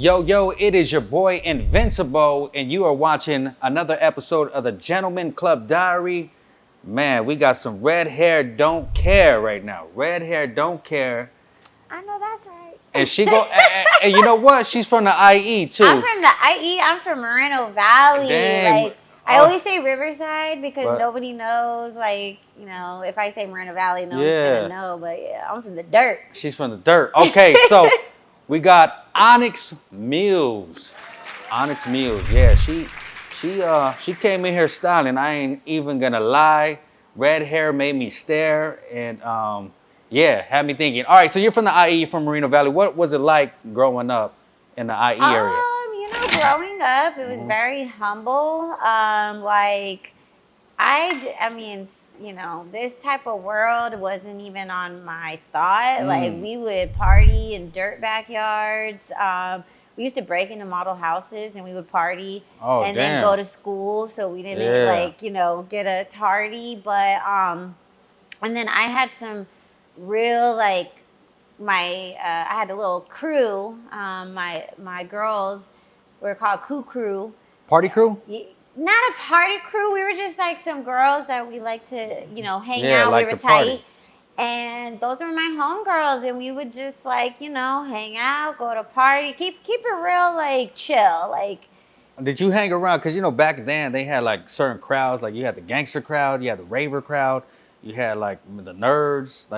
Yo, it is your boy Invincible, and you are watching another episode of the Gentleman Club Diary. Man, we got some red hair don't care right now. Red hair don't care. I know that's right. And she go, and you know what? She's from the IE too. I'm from the IE. I'm from Moreno Valley. Dang. Like I always say Riverside because What? nobody knows. Like if I say Moreno Valley, no one's gonna know. But yeah, I'm from the dirt. She's from the dirt. Okay, so we got Onyx Muse. Onyx Muse, yeah. She came in here styling. I ain't even gonna lie. Red hair made me stare, and yeah, had me thinking. All right, so you're from the IE, from Moreno Valley. What was it like growing up in the IE area? Growing up, it was very humble. This type of world wasn't even on my thought. Like, we would party in dirt backyards. We used to break into model houses and we would party then go to school. So we didn't get a tardy. But, and then I had some real, I had a little crew. My girls were called Crew. Party crew? Not a party crew. We were just like some girls that we like to, hang out. Like we were tight. Party. And those were my homegirls. And we would just hang out, go to party. Keep it real, chill. Did you hang around? Because, back then they had certain crowds. Like you had the gangster crowd, you had the raver crowd, you had the nerds.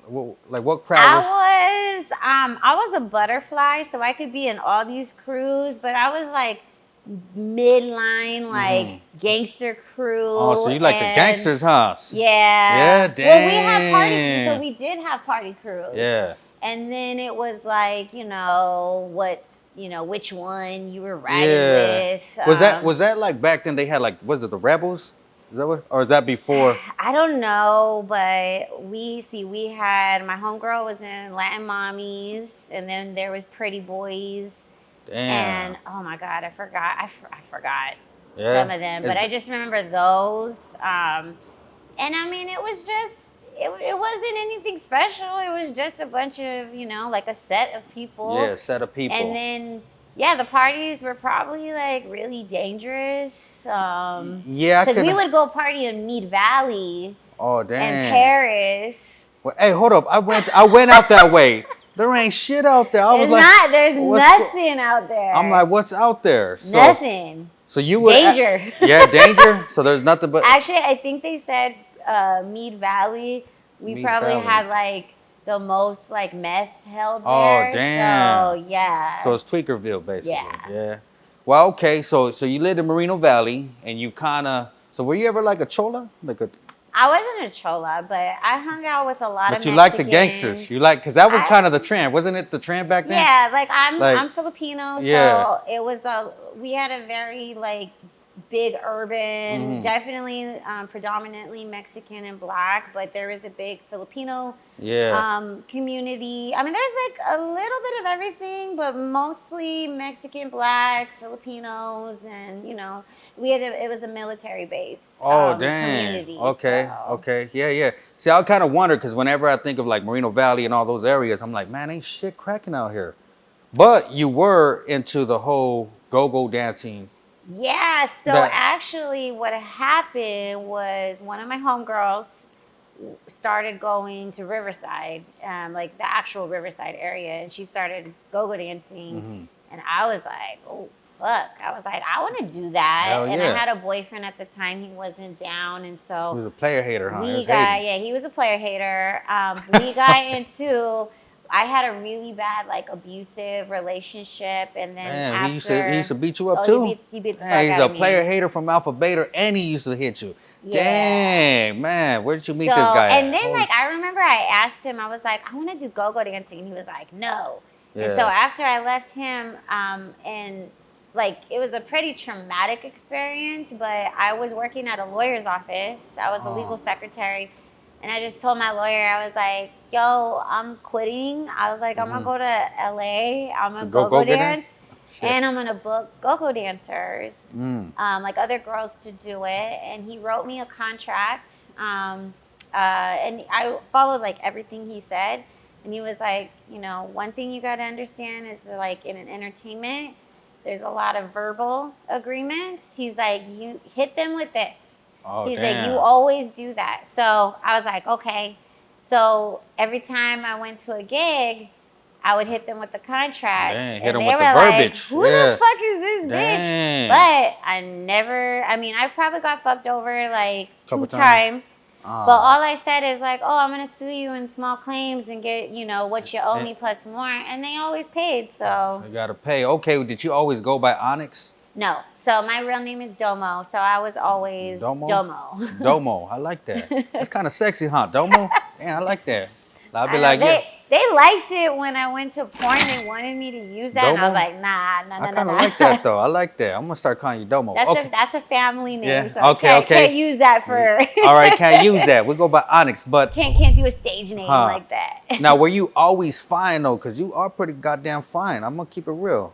What crowd I was a butterfly, so I could be in all these crews, but I was midline, gangster crew. Oh, so you like the gangsters, huh? Yeah. Yeah, damn. Well, we had party, so we did have party crews. Yeah. And then it was which one you were riding with. Was that back then they had was it the Rebels? Is that what, or is that before? I don't know, but we had, my homegirl was in Latin Mommies, and then there was Pretty Boys. Damn. And oh my God, I forgot some of them, but I just remember those. And I mean, it was just, it wasn't anything special. It was just a bunch of, a set of people. Yeah, a set of people. And then, the parties were probably really dangerous. Because we would go party in Mead Valley. Oh, damn. And Paris. Well, hey, hold up. I went out that way. There ain't shit out there. There's nothing out there. I'm like, what's out there? Nothing. So you would danger. Danger. So there's nothing but. Actually, I think they said Mead Valley. We probably had the most meth held there. Oh damn. So yeah. So it's Tweakerville basically. Yeah. Yeah. Well, okay. So you lived in Moreno Valley, and you kind of. So were you ever a chola? I wasn't a chola, but I hung out with a lot of. But you Mexicans. like the gangsters. Because that was kind of the trend, wasn't it? The trend back then. Yeah, I'm Filipino, so it was we had a very big urban, definitely predominantly Mexican and Black, but there is a big Filipino community. I mean, there's a little bit of everything, but mostly Mexican, Black, Filipinos, and it was a military base. Community. Okay, okay, yeah. See, I kind of wonder because whenever I think of Moreno Valley and all those areas, I'm like, man, ain't shit cracking out here. But you were into the whole go-go dancing. Yeah, so actually what happened was one of my homegirls started going to Riverside, the actual Riverside area, and she started go-go dancing, and I was like, oh, fuck. I was like, I want to do that. Hell and yeah. I had a boyfriend at the time. He wasn't down, and so... He was a player hater, huh? He was a player hater. We got into... I had a really bad, abusive relationship, and then he used to beat you up too? He beat the fuck out of me. He's a player hater from Alpha Beta, and he used to hit you. Yeah. Dang, man, where did you meet this guy And at? then, I remember I asked him, I was like, I want to do go-go dancing, and he was like, no. Yeah. And so after I left him, and, it was a pretty traumatic experience, but I was working at a lawyer's office. I was a legal secretary. And I just told my lawyer, I was like, yo, I'm quitting. I was like, I'm going to go to LA. I'm going to go dance. And I'm going to book go-go dancers, other girls to do it. And he wrote me a contract. And I followed everything he said. And he was like, you know, one thing you got to understand is that, like, in an entertainment, there's a lot of verbal agreements. He's like, you hit them with this. Oh, He's damn. like, you always do that. So I was like, okay. So every time I went to a gig, I would hit them with the contract. Dang, hit and them they with were the verbiage. Like, who the fuck is this Dang. bitch? But I probably got fucked over like Couple 2 times. Oh. But all I said is like, oh, I'm going to sue you in small claims and get, you know, what you owe me plus more. And they always paid, so. They got to pay. Okay, did you always go by Onyx? No. So my real name is Domo. So I was always Domo. Domo. I like that. That's kind of sexy, huh? Domo? Yeah, I like that. I'll be like, They liked it when I went to porn. They wanted me to use that. Domo? And I was like, nah. I kind of like that, though. I like that. I'm going to start calling you Domo. That's a family name. Yeah. So can't use that for... All right, can't use that. We go by Onyx, but... Can't do a stage name like that. Now, were you always fine, though? Because you are pretty goddamn fine. I'm going to keep it real.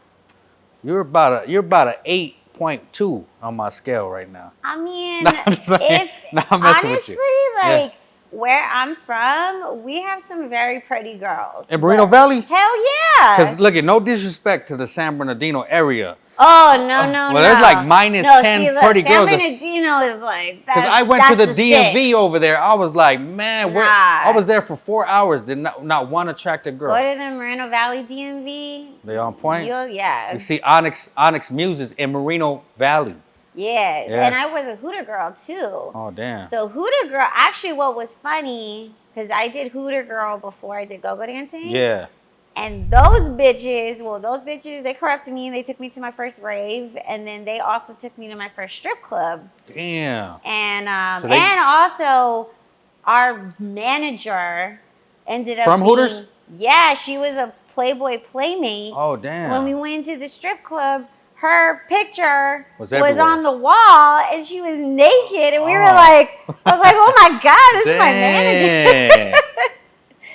You're about a 8.2 on my scale right now. I mean, I'm messing with you. Honestly, where I'm from, we have some very pretty girls. In Moreno Valley? Hell yeah. Because, look, no disrespect to the San Bernardino area. Oh, no. Well, there's like minus 10 pretty girls. San Bernardino is like, because I went to the DMV over there. I was like, man, I was there for 4 hours. Did not one attractive girl. Go to the Moreno Valley DMV. They on point? Yeah. You see Onyx Muses in Moreno Valley. Yeah, and I was a Hooter girl too. Oh, damn. So Hooter girl, actually what was funny, because I did Hooter girl before I did go-go dancing. Yeah. And those bitches, they corrupted me and they took me to my first rave. And then they also took me to my first strip club. Damn. And and also our manager ended up from Hooters? Yeah, she was a Playboy playmate. Oh, damn. When we went to the strip club, her picture was everywhere. On the wall and she was naked. And we were like, I was like, oh my God, this is my manager.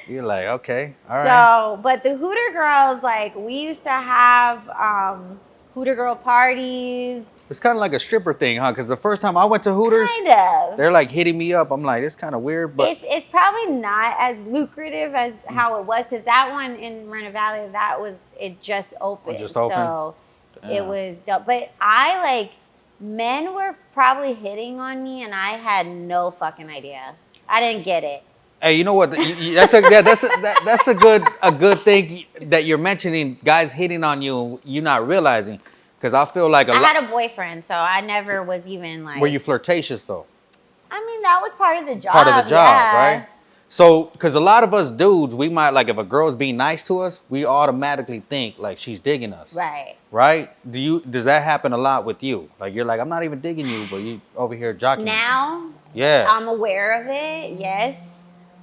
You're like, okay, all right. So, but the Hooter girls, like, we used to have Hooter girl parties. It's kind of like a stripper thing, huh? Because the first time I went to Hooters, they're like hitting me up. I'm like, it's kind of weird, but it's probably not as lucrative as how it was, because that one in Moreno Valley, it just opened. So it was dope. But men were probably hitting on me, and I had no fucking idea. I didn't get it. Hey, you know what? That's a good thing that you're mentioning. Guys hitting on you, you're not realizing, because I feel like I had a boyfriend, so I never was even like. Were you flirtatious though? I mean, that was part of the job. Part of the job, right? So, because a lot of us dudes, we might like if a girl's being nice to us, we automatically think like she's digging us. Right. Right? Does that happen a lot with you? Like you're like, I'm not even digging you, but you over here jocking. Now. Yeah. I'm aware of it. Yes.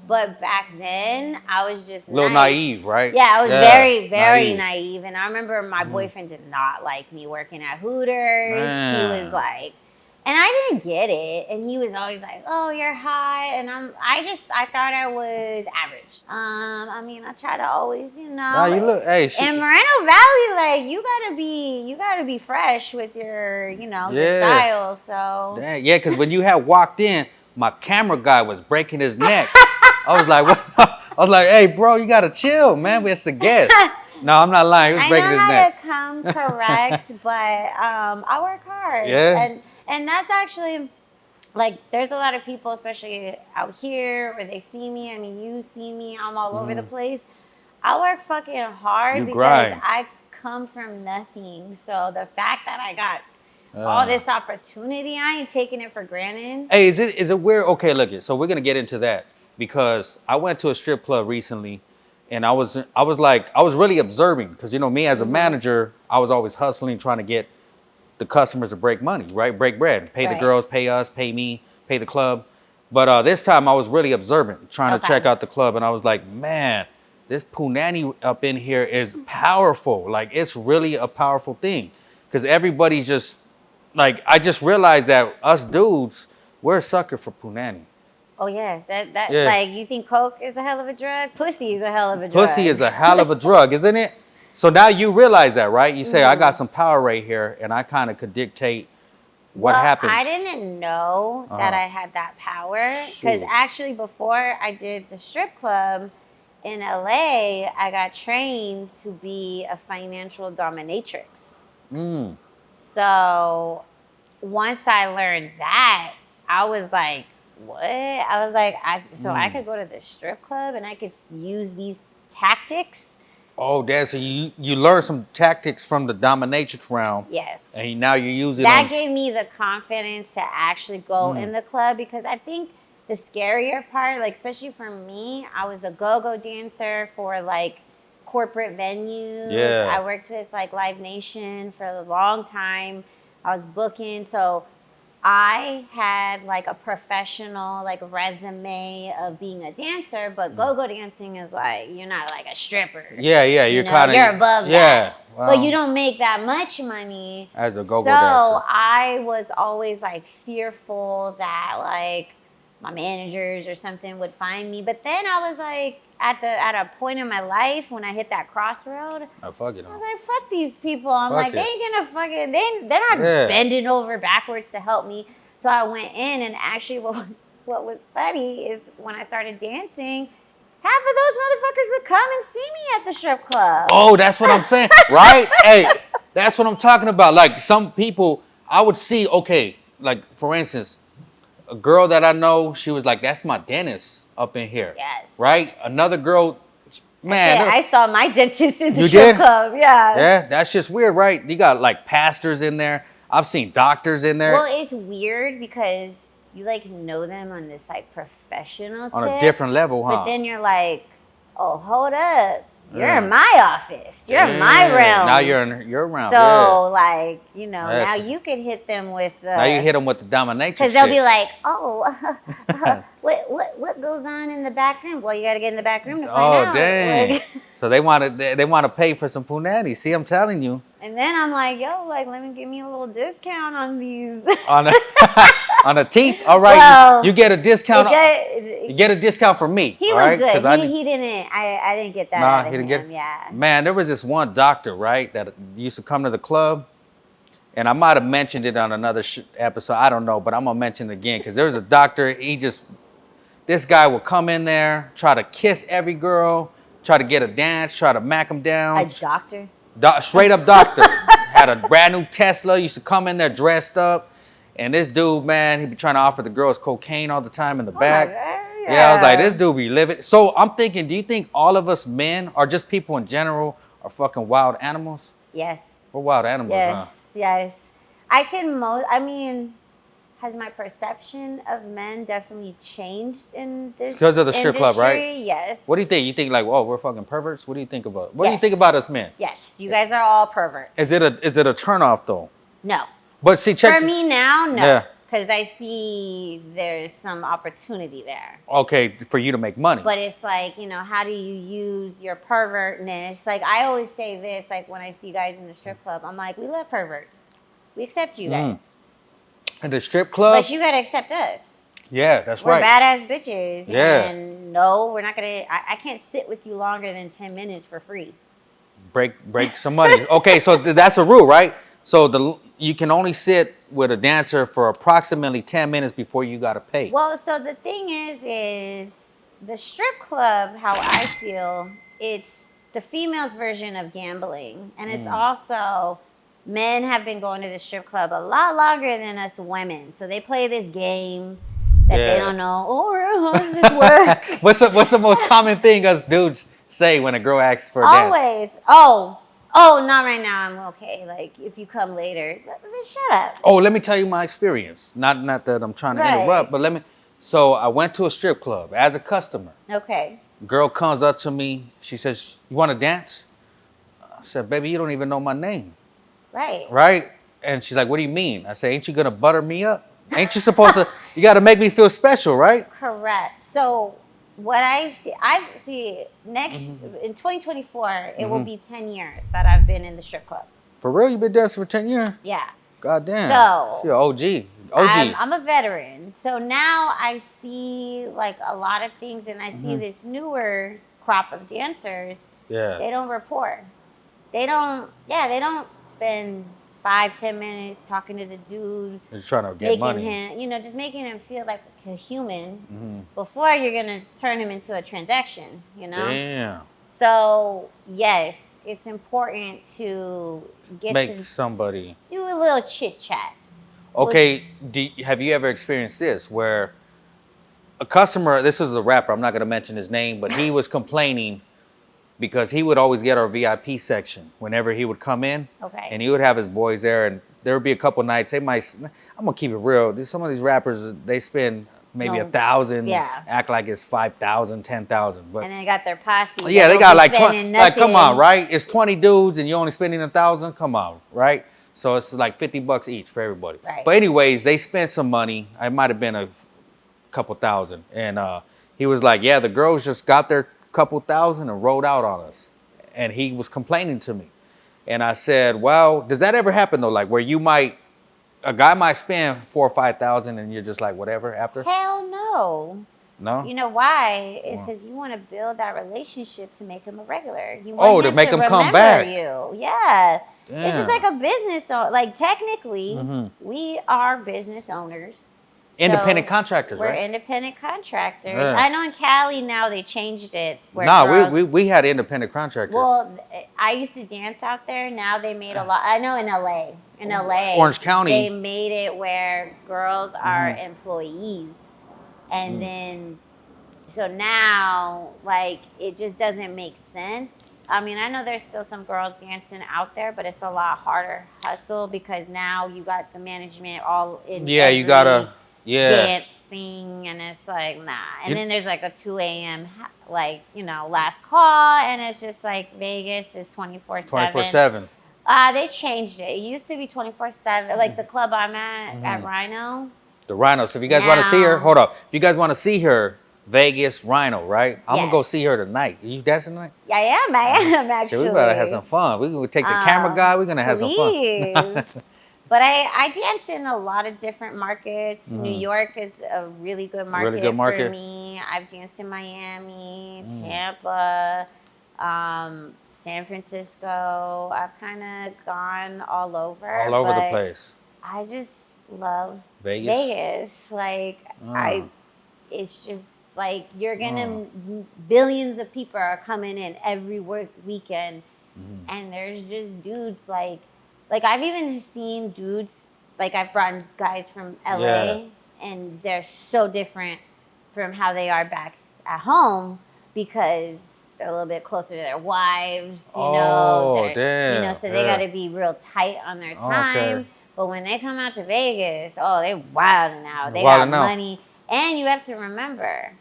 But back then, I was just a little naive, right? Yeah, I was very, very naive. And I remember my boyfriend did not like me working at Hooters. Man. He was like, and I didn't get it. And he was always like, oh, you're hot. And I thought I was average. I mean, I try to always, you know. Nah, you look, hey. In Moreno Valley, like, you gotta be fresh with your, you know, your style. So. Dang, yeah, because when you had walked in, my camera guy was breaking his neck. I was like, what? I was like, hey, bro, you gotta chill, man. It's the guest. No, I'm not lying. He was breaking his neck. I know how to come correct, but I work hard. Yeah. And that's actually, like, there's a lot of people, especially out here, where they see me. I mean, you see me. I'm all over the place. I work fucking hard because I come from nothing. So the fact that I got all this opportunity, I ain't taking it for granted. Hey, is it weird? Okay, look it. So we're gonna get into that. Because I went to a strip club recently, and I was really observing, because you know me as a manager, I was always hustling, trying to get the customers to break money, right? Break bread, pay the girls, pay us, pay me, pay the club. But this time I was really observant, trying to check out the club, and I was like, man, this punani up in here is powerful. Like it's really a powerful thing, because everybody's just like, I just realized that us dudes, we're a sucker for punani. Oh yeah, like you think coke is a hell of a drug? Pussy is a hell of a drug. Pussy is a hell of a drug, isn't it? So now you realize that, right? You say, I got some power right here, and I kind of could dictate what happens. I didn't know that I had that power, because actually before I did the strip club, in LA, I got trained to be a financial dominatrix. So once I learned that, I was like, what? I was like, I could go to the strip club and I could use these tactics. Oh, so you learned some tactics from the dominatrix realm. Yes. And now you're using that gave me the confidence to actually go in the club, because I think the scarier part, like especially for me, I was a go-go dancer for like corporate venues. Yeah. I worked with like Live Nation for a long time. I was booking, so I had like a professional like resume of being a dancer, but go-go dancing is like, you're not like a stripper. Yeah, you're kind of, you're above that. Well, but you don't make that much money as a go-go so dancer. I was always like fearful that like my managers or something would find me. But then I was like at a point in my life when I hit that crossroad, I was like, fuck these people. I'm like, they ain't gonna fucking, they're not bending over backwards to help me. So I went in, and actually what was funny is when I started dancing, half of those motherfuckers would come and see me at the strip club. Oh, that's what I'm saying, right? Hey, that's what I'm talking about. Like some people, I would see, okay, like for instance, a girl that I know, she was like, that's my dentist up in here. Yes. Right? Another girl, man. I saw my dentist in the strip club. Yeah. Yeah, that's just weird, right? You got like pastors in there. I've seen doctors in there. Well, it's weird because you like know them on this like professional on a different level, huh? But then you're like, oh, hold up. You're in my office. You're in my realm. Now you're in your realm. So, like, now you could hit them with the... Now you hit them with the dominatrix. Because they'll be like, oh, what goes on in the back room? Well, you got to get in the back room to find out. Oh, dang. Like, so they want to pay for some punani. See, I'm telling you. And then I'm like, yo, like, let me give me a little discount on these. On the teeth? All right. Well, you get a discount. You get a discount for me. He was good. He didn't. I didn't get that out of him. Yeah. Man, there was this one doctor, right, that used to come to the club. And I might have mentioned it on another episode. I don't know, but I'm going to mention it again. Because there was a doctor. This guy would come in there, try to kiss every girl, try to get a dance, try to mack them down. A doctor? Straight up doctor. Had a brand new Tesla. Used to come in there dressed up. And this dude, man, he'd be trying to offer the girls cocaine all the time in the back. Yeah, I was like, this dude be living. So I'm thinking, do you think all of us men, or just people in general, are fucking wild animals? Yes. We're wild animals, huh? Yes. Has my perception of men definitely changed in this because of the strip club, right? Yes. What do you think? You think like, oh, we're fucking perverts? What do you think about? What do you think about us men? Yes, you guys are all perverts. Is it a turnoff though? No. But see, check. For me now, no. Yeah. Because I see there's some opportunity there. Okay, for you to make money. But it's like, how do you use your pervertness? Like, I always say this, like, when I see guys in the strip club, I'm like, we love perverts. We accept you guys. In the strip club? But you got to accept us. Yeah, that's we're right. We're badass bitches. Yeah. And no, we're not going to, I can't sit with you longer than 10 minutes for free. Break some money. Okay, so that's a rule, right? So you can only sit with a dancer for approximately 10 minutes before you got to pay. Well, so the thing is the strip club, how I feel, it's the female's version of gambling. And it's also, men have been going to the strip club a lot longer than us women. So they play this game that they don't know, how does this work? What's the most common thing us dudes say when a girl asks for a dance? Always. Oh, not right now. I'm okay. Like, if you come later, shut up. Oh, let me tell you my experience. Not that I'm trying to interrupt, but So I went to a strip club as a customer. Okay. Girl comes up to me. She says, "You want to dance?" I said, "Baby, you don't even know my name." Right? And she's like, "What do you mean?" I said, "Ain't you gonna butter me up? Ain't you supposed to? You got to make me feel special, right?" Correct. So what I see next in 2024, it will be 10 years that I've been in the strip club. For real? You've been dancing for 10 years? Yeah. God damn. So you're OG. I'm a veteran. So now I see like a lot of things, and I see this newer crop of dancers. Yeah. They don't report. They don't spend 5-10 minutes talking to the dude. You're trying to get money. Him, you know, just making him feel like a human before you're gonna turn him into a transaction. You know. Damn. So yes, it's important to make somebody do a little chit chat. Okay, have you ever experienced this where a customer, this is a rapper, I'm not going to mention his name, but he was complaining because he would always get our VIP section whenever he would come in. Okay. And he would have his boys there, and there would be a couple nights, I'm going to keep it real. Some of these rappers, they spend maybe 1,000, act like it's 5,000, 10,000. But and then they got their posse. Yeah, they got like 20, like, come on, right? It's 20 dudes and you're only spending 1,000, come on, right? So it's like $50 each for everybody. Right. But anyways, they spent some money. It might have been a couple thousand. And he was like, yeah, the girls just got their couple thousand and rolled out on us. And he was complaining to me. And I said, well, does that ever happen though? Like where a guy might spend 4,000 or 5,000 and you're just like, whatever after? Hell no. No? You know why? It's because you want to build that relationship to make him a regular. You want to make him come back. You. Yeah. Damn. It's just like a business. Like technically, we are business owners. Independent contractors, we're right? We're independent contractors. Yeah. I know in Cali now they changed it. We had independent contractors. Well, I used to dance out there. Now they made a lot. I know in LA. In LA. Orange County. They made it where girls are employees. And then, so now, like, it just doesn't make sense. I mean, I know there's still some girls dancing out there, but it's a lot harder hustle because now you got the management all in. Yeah, you gotta. Yeah. Dance thing, and it's like, nah. And then there's like a 2 a.m. like, you know, last call, and it's just like Vegas is 24/7. 24/7. They changed it. It used to be 24/7. Like the club I'm at Rhino. The Rhino. So if you guys want to see her, hold up. If you guys want to see her, Vegas Rhino, right? I'm gonna go see her tonight. Are you dancing tonight? Yeah, I am actually. So we better have some fun. We're gonna take the camera guy. We're gonna have some fun. But I danced in a lot of different markets. New York is a really good market, for me. I've danced in Miami, Tampa, San Francisco. I've kind of gone all over. All over the place. I just love Vegas. Like it's just like you're gonna billions of people are coming in every weekend, and there's just dudes like I've even seen dudes, like I've brought guys from LA, and they're so different from how they are back at home because they're a little bit closer to their wives, you know. Damn. You know, so they got to be real tight on their time. Okay. But when they come out to Vegas, they wilding out. They got money. And you have to remember,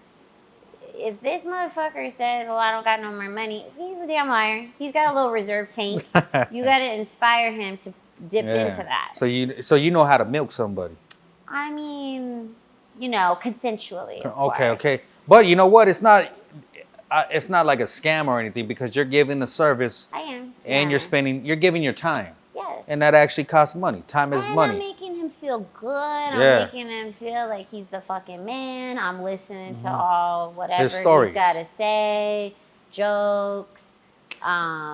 if this motherfucker says, well, I don't got no more money, he's a damn liar. He's got a little reserve tank. You got to inspire him to dip into that. So you know how to milk somebody. I mean, you know, consensually. Okay. But you know what? It's not like a scam or anything because you're giving the service. I am. And you're giving your time. Yes. And that actually costs money. Time is money. I'm making him feel good. I'm making him feel like he's the fucking man. I'm listening to all whatever he's got to say, jokes,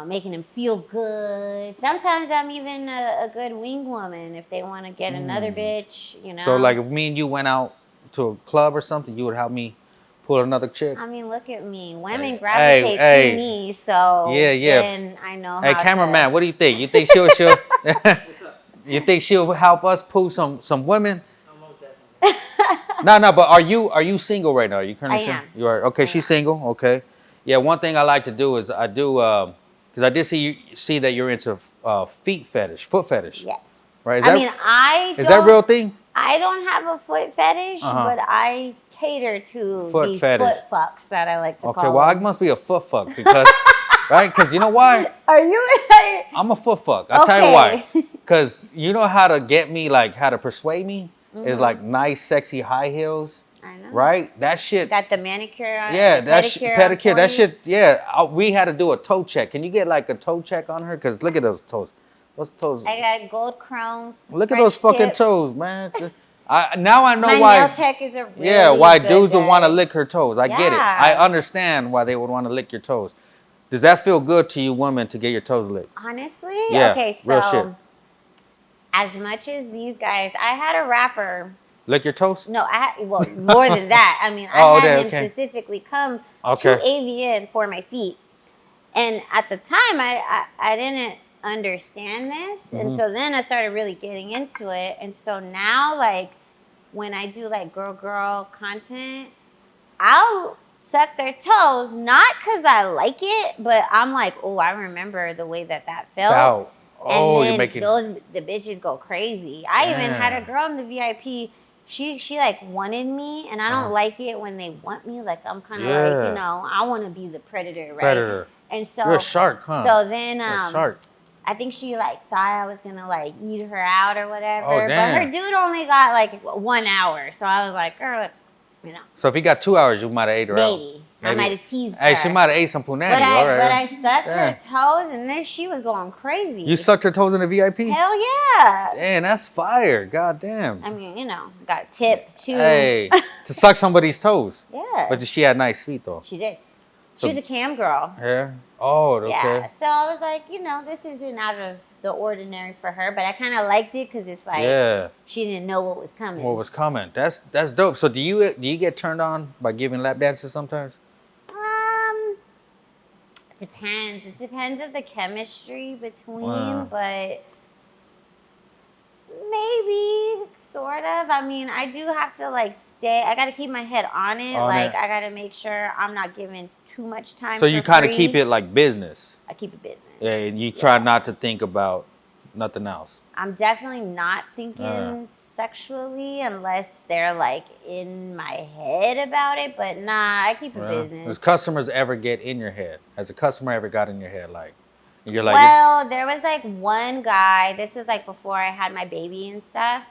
making him feel good. Sometimes I'm even a good wing woman if they want to get another bitch, you know. So like if me and you went out to a club or something, you would help me pull another chick. I mean, look at me. Women gravitate to me, so then I know how Hey, cameraman, what do you think? You think she'll you think she'll help us pull some women? Almost definitely. No, but are you single right now? Are you currently single? I am. You are. Okay, she's single. Okay. Yeah, one thing I like to do is I do because I did see that you're into foot fetish. Yes. Right. Is that a real thing? I don't have a foot fetish, but I cater to these foot fucks that I like to call. Okay, well, I must be a foot fuck because, right? Because you know why? Are you? I'm a foot fuck. I'll tell you why. Because you know how to get me, like how to persuade me is like nice, sexy high heels. I know. Right? That shit. Got the manicure on. Yeah, that pedicure. That shit. Yeah, we had to do a toe check. Can you get like a toe check on her? Because look at those toes. Those toes. I got gold chrome. Look at those fucking toes, man. Now I know My why. nail tech is a really why good dudes would guy. want to lick her toes. I get it. I understand why they would want to lick your toes. Does that feel good to you, women, to get your toes licked? Honestly, Yeah, okay. So real shit. as much as these guys, I had a rapper. Lick your toast? No, well, more than that. I mean, I had him specifically come to AVN for my feet. And at the time, I didn't understand this. And so then I started really getting into it. And so now, like, when I do, like, girl content, I'll suck their toes, not because I like it, but I'm like, oh, I remember the way that felt. Oh, and then the bitches go crazy. I even had a girl in the VIP. She like wanted me, and I don't like it when they want me. Like, I'm kind of like, you know, I want to be the predator, right? And so you're a shark, huh? So then shark. I think she like thought I was gonna like eat her out or whatever. Oh, damn. But her dude only got like 1 hour, so I was like, girl, you know. So if he got 2 hours, you might have ate her out. Maybe. I might have teased her. Hey, she might have ate some punani. But I sucked her toes, and then she was going crazy. You sucked her toes in the VIP? Hell yeah. Damn, that's fire. God damn. I mean, you know, got a tip too. Hey, to suck somebody's toes. Yeah. But she had nice feet though. She did. She was a cam girl. Yeah. Oh, okay. Yeah. So I was like, you know, this isn't out of the ordinary for her, but I kind of liked it because it's like she didn't know what was coming. What was coming? That's dope. So do you get turned on by giving lap dances sometimes? Depends. It depends of the chemistry between, but maybe sort of. I mean, I do have to like stay. I got to keep my head on it. I got to make sure I'm not giving too much time. So you kind of keep it like business. I keep it business. Yeah, and you try not to think about nothing else. I'm definitely not thinking sexually unless they're like in my head about it, but nah, I keep it business. Does customers ever get in your head? Has a customer ever got in your head? Like, you're like, well, there was like one guy, this was like before I had my baby and stuff,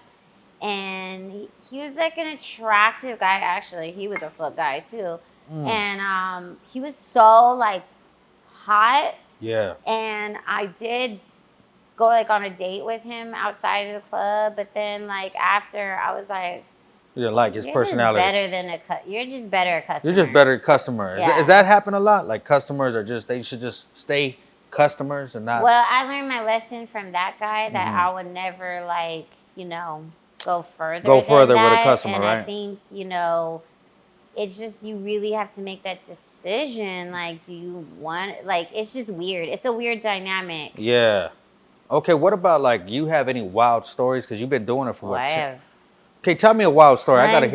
and he was like an attractive guy. Actually, he was a foot guy too. And he was so like hot. Yeah. And I did go like on a date with him outside of the club, but then like after I was like, you didn't like his personality. You're just better at customer. You're just better at customer. Yeah. Does that happen a lot? Like customers are just, they should just stay customers and not. Well, I learned my lesson from that guy that I would never like, you know, go further with a customer, and right? I think, you know, it's just, you really have to make that decision. Like, do you want, like, it's just weird. It's a weird dynamic. Yeah. Okay, what about, like, you have any wild stories? Because you've been doing it for what? Okay, tell me a wild story. I gotta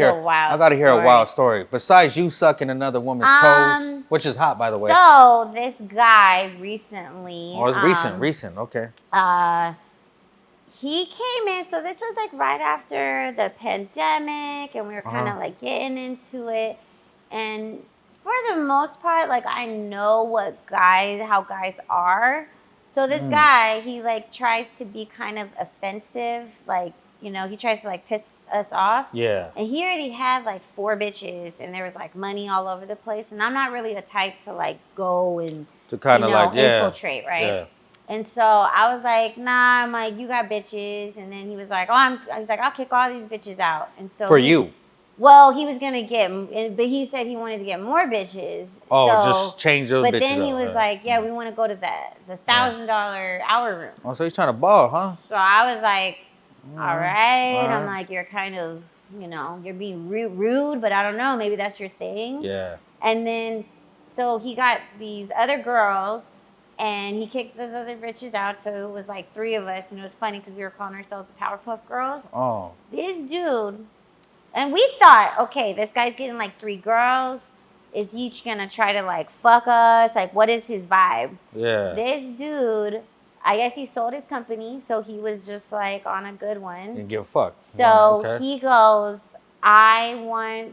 hear a wild story. Besides you sucking another woman's toes, which is hot, by the way. So this guy recently. Oh, it's recent. Okay. He came in. So this was like right after the pandemic, and we were kind of like getting into it. And for the most part, like, I know how guys are. So this guy, he like tries to be kind of offensive, like, you know, he tries to like piss us off. Yeah. And he already had like 4 bitches, and there was like money all over the place. And I'm not really a type to like go and to kind of like infiltrate, right? Yeah. And so I was like, nah, I'm like, you got bitches. And then he was like, I was like, I'll kick all these bitches out. And so you. Well, he was gonna get, but he said he wanted to get more bitches. Oh, so, just change those bitches. But then he was like, yeah, we want to go to the $1,000 hour room. Oh, so he's trying to ball, huh? So I was like, all right. I'm like, you're kind of, you know, you're being rude, but I don't know, maybe that's your thing. Yeah. And then, so he got these other girls, and he kicked those other bitches out. So it was like 3 of us, and it was funny because we were calling ourselves the Powerpuff Girls. Oh. This dude, and we thought, okay, this guy's getting like 3 girls. Is he gonna try to like fuck us? Like, what is his vibe? Yeah. This dude, I guess he sold his company, so he was just like on a good one. Didn't give a fuck. So he goes,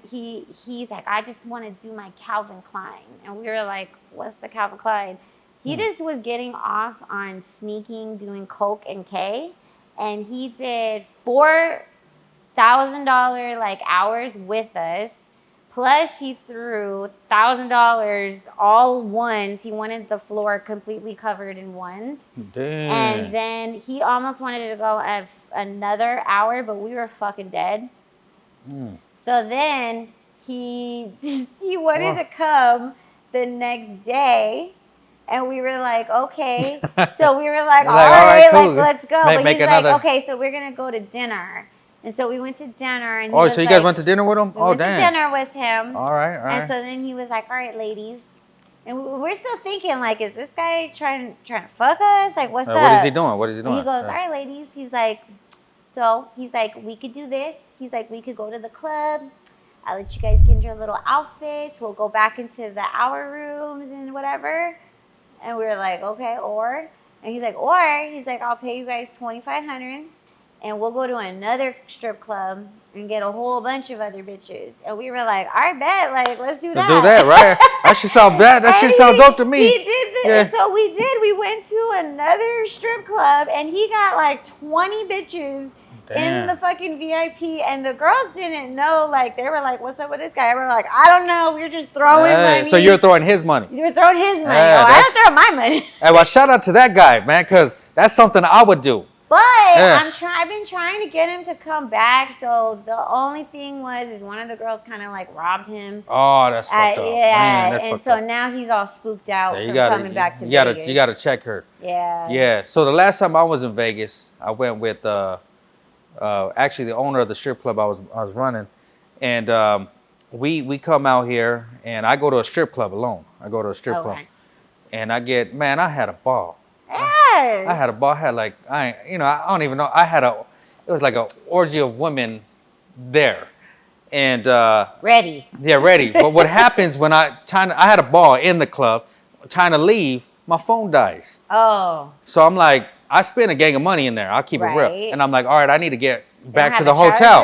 he's like, I just want to do my Calvin Klein. And we were like, what's the Calvin Klein? He just was getting off on sneaking, doing coke and K. And he did $4,000 like hours with us. Plus he threw $1,000 all ones. He wanted the floor completely covered in ones. Damn. And then he almost wanted to go another hour, but we were fucking dead. So then he wanted to come the next day. And we were like, okay. So we were like, all like, right, cool. like, let's go. Make But he's another... like, okay, so we're going to go to dinner. And so we went to dinner. And so you guys went to dinner with him? We went to dinner with him. All right. And so then he was like, all right, ladies. And we're still thinking, like, is this guy trying to fuck us? Like, what's up? What is he doing? And he goes, all right, ladies. He's like, we could do this. He's like, we could go to the club. I'll let you guys get into your little outfits. We'll go back into the hour rooms and whatever. And we were like, okay, and he's like, I'll pay you guys $2,500 and we'll go to another strip club and get a whole bunch of other bitches. And we were like, all right, bet, like, let's do that. Do that, right? That shit sound bad. That shit sound dope to me. He did this. Yeah. So we did. We went to another strip club and he got like 20 bitches. Damn. In the fucking VIP, and the girls didn't know. Like, they were like, "What's up with this guy?" We were like, "I don't know. We're just throwing money." So you're throwing his money. You were throwing his money. I don't throw my money. Hey, well, shout out to that guy, man, because that's something I would do. But I've been trying to get him to come back. So the only thing is one of the girls kind of like robbed him. Oh, that's fucked up. Yeah, man, and so now he's all spooked out from coming back to Vegas. You gotta check her. Yeah. Yeah. So the last time I was in Vegas, I went with actually the owner of the strip club I was running, and we come out here, and I go to a strip club alone. I go to a strip club, and I had a ball. Yes. I had a ball. I had like I don't even know. It was like an orgy of women there, and ready. Yeah, ready. But what happens when I had a ball in the club, trying to leave, my phone dies. Oh. So I'm like, I spent a gang of money in there. I'll keep it real. And I'm like, all right, I need to get back to the hotel.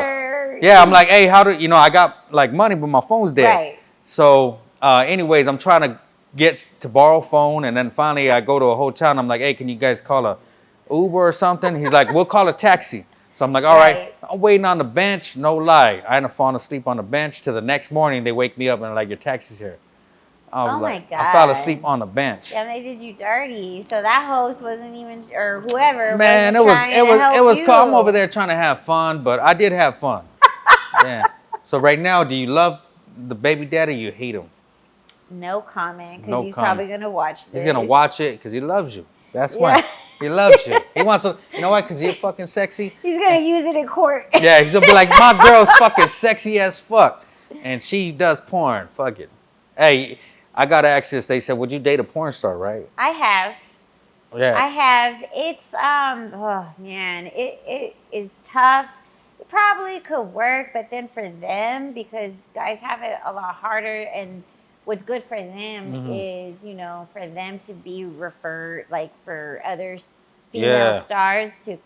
Yeah, I'm like, hey, I got like money, but my phone's dead. Right. So anyways, I'm trying to get to borrow phone. And then finally I go to a hotel and I'm like, hey, can you guys call a Uber or something? He's like, we'll call a taxi. So I'm like, all right. I'm waiting on the bench. No lie. I ended up falling asleep on the bench. Till the next morning, they wake me up and they're like, your taxi's here. I was my God. I fell asleep on the bench. Yeah, they did you dirty. So that host wasn't even, or whoever. Man, it was cool. I'm over there trying to have fun, but I did have fun. Yeah. So right now, do you love the baby daddy or you hate him? No comment, because he's probably going to watch this. He's going to watch it because he loves you. That's why. He loves you. He wants to, you know what? Because you're fucking sexy. He's going to use it in court. Yeah, he's going to be like, my girl's fucking sexy as fuck. And she does porn. Fuck it. Hey, I got to ask this. They said, would you date a porn star, right? I have. Yeah. I have. It's, oh man, it is tough. It probably could work, but then for them, because guys have it a lot harder, and what's good for them is, for them to be referred, like for other female stars to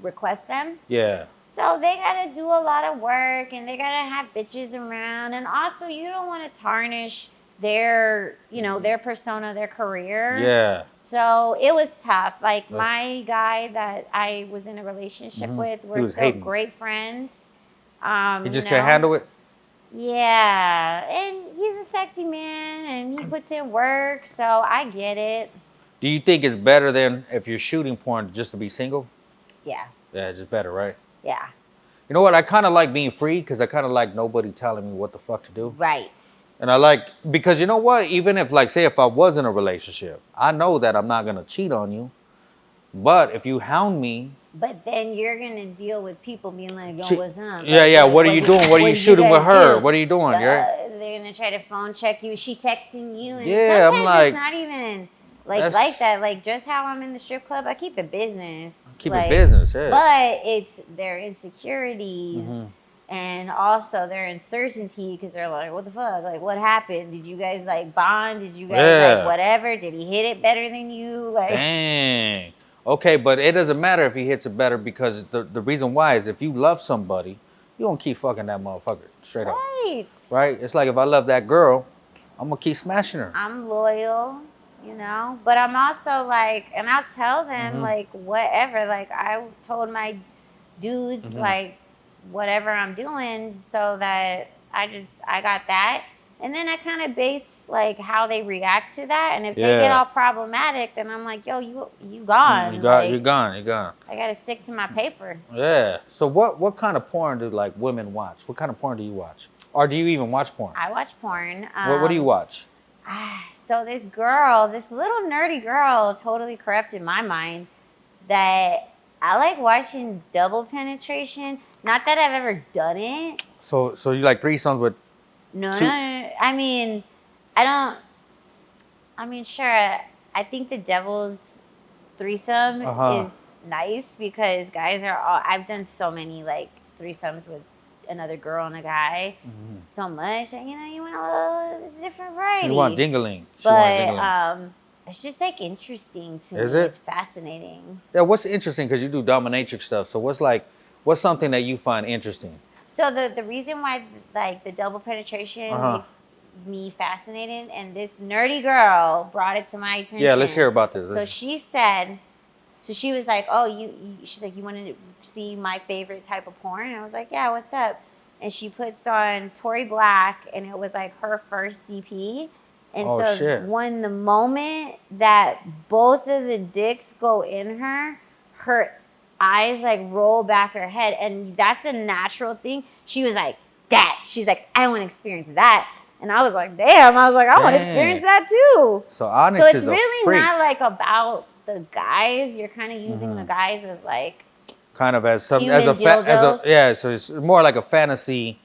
request them. Yeah. So they got to do a lot of work, and they got to have bitches around. And also, you don't want to tarnish their, their persona, their career. Yeah. So it was tough. Like my guy that I was in a relationship with, we're still great friends. He just can't handle it? Yeah. And he's a sexy man, and he puts in work, so I get it. Do you think it's better than if you're shooting porn just to be single? Yeah. Yeah, just better, right? Yeah. You know what? I kind of like being free because I kind of like nobody telling me what the fuck to do. Right. And I like, because you know what? Even if, like, say if I was in a relationship, I know that I'm not going to cheat on you. But if you hound me. But then you're going to deal with people being like, yo, what's up? Yeah, yeah. What are you doing? What are you shooting with her? What are you doing? They're going to try to phone check you. Is she texting you? And yeah, I'm like. It's not even like that. Like, just how I'm in the strip club, I keep it business. Keep it business, yeah. But it's their insecurities and also their uncertainty, because they're like, what the fuck? Like, what happened? Did you guys like bond? Did you guys like whatever? Did he hit it better than you? Like, dang. Okay, but it doesn't matter if he hits it better, because the reason why is if you love somebody, you don't keep fucking that motherfucker straight up. Right? It's like if I love that girl, I'm going to keep smashing her. I'm loyal. But I'm also like, and I'll tell them like whatever, like I told my dudes like whatever I'm doing, so that I got that, and then I kind of base like how they react to that, and if they get all problematic, then I'm like, yo, you gone. You're gone. I gotta stick to my paper. Yeah. So what kind of porn do like women watch? What kind of porn do you watch? Or do you even watch porn? I watch porn. What do you watch? So this girl, this little nerdy girl, totally corrupted my mind. That I like watching double penetration. Not that I've ever done it. So you like threesomes with? No. I mean, I don't. I mean, sure. I think the devil's threesome is nice because guys are all. I've done so many like threesomes with another girl and a guy, so much. And, you want a little different variety. You want dingling, but it's just like interesting to me. Is it? It's fascinating. Yeah. What's interesting because you do dominatrix stuff. So what's something that you find interesting? So the reason why like the double penetration makes me fascinated, and this nerdy girl brought it to my attention. Yeah, let's hear about this. So she said, she was like, oh, she's like, you wanted to see my favorite type of porn? And I was like, yeah, what's up? And she puts on Tory Black, and it was like her first DP. And when the moment that both of the dicks go in her eyes like roll back her head, and that's a natural thing. She was like, that. She's like, I want to experience that. And I was like, damn. I was like, I want to experience that too. So Onyx is a freak. So it's really not like about the guys. You're kind of using the guys as like kind of as some dildos. Yeah. So it's more like a fantasy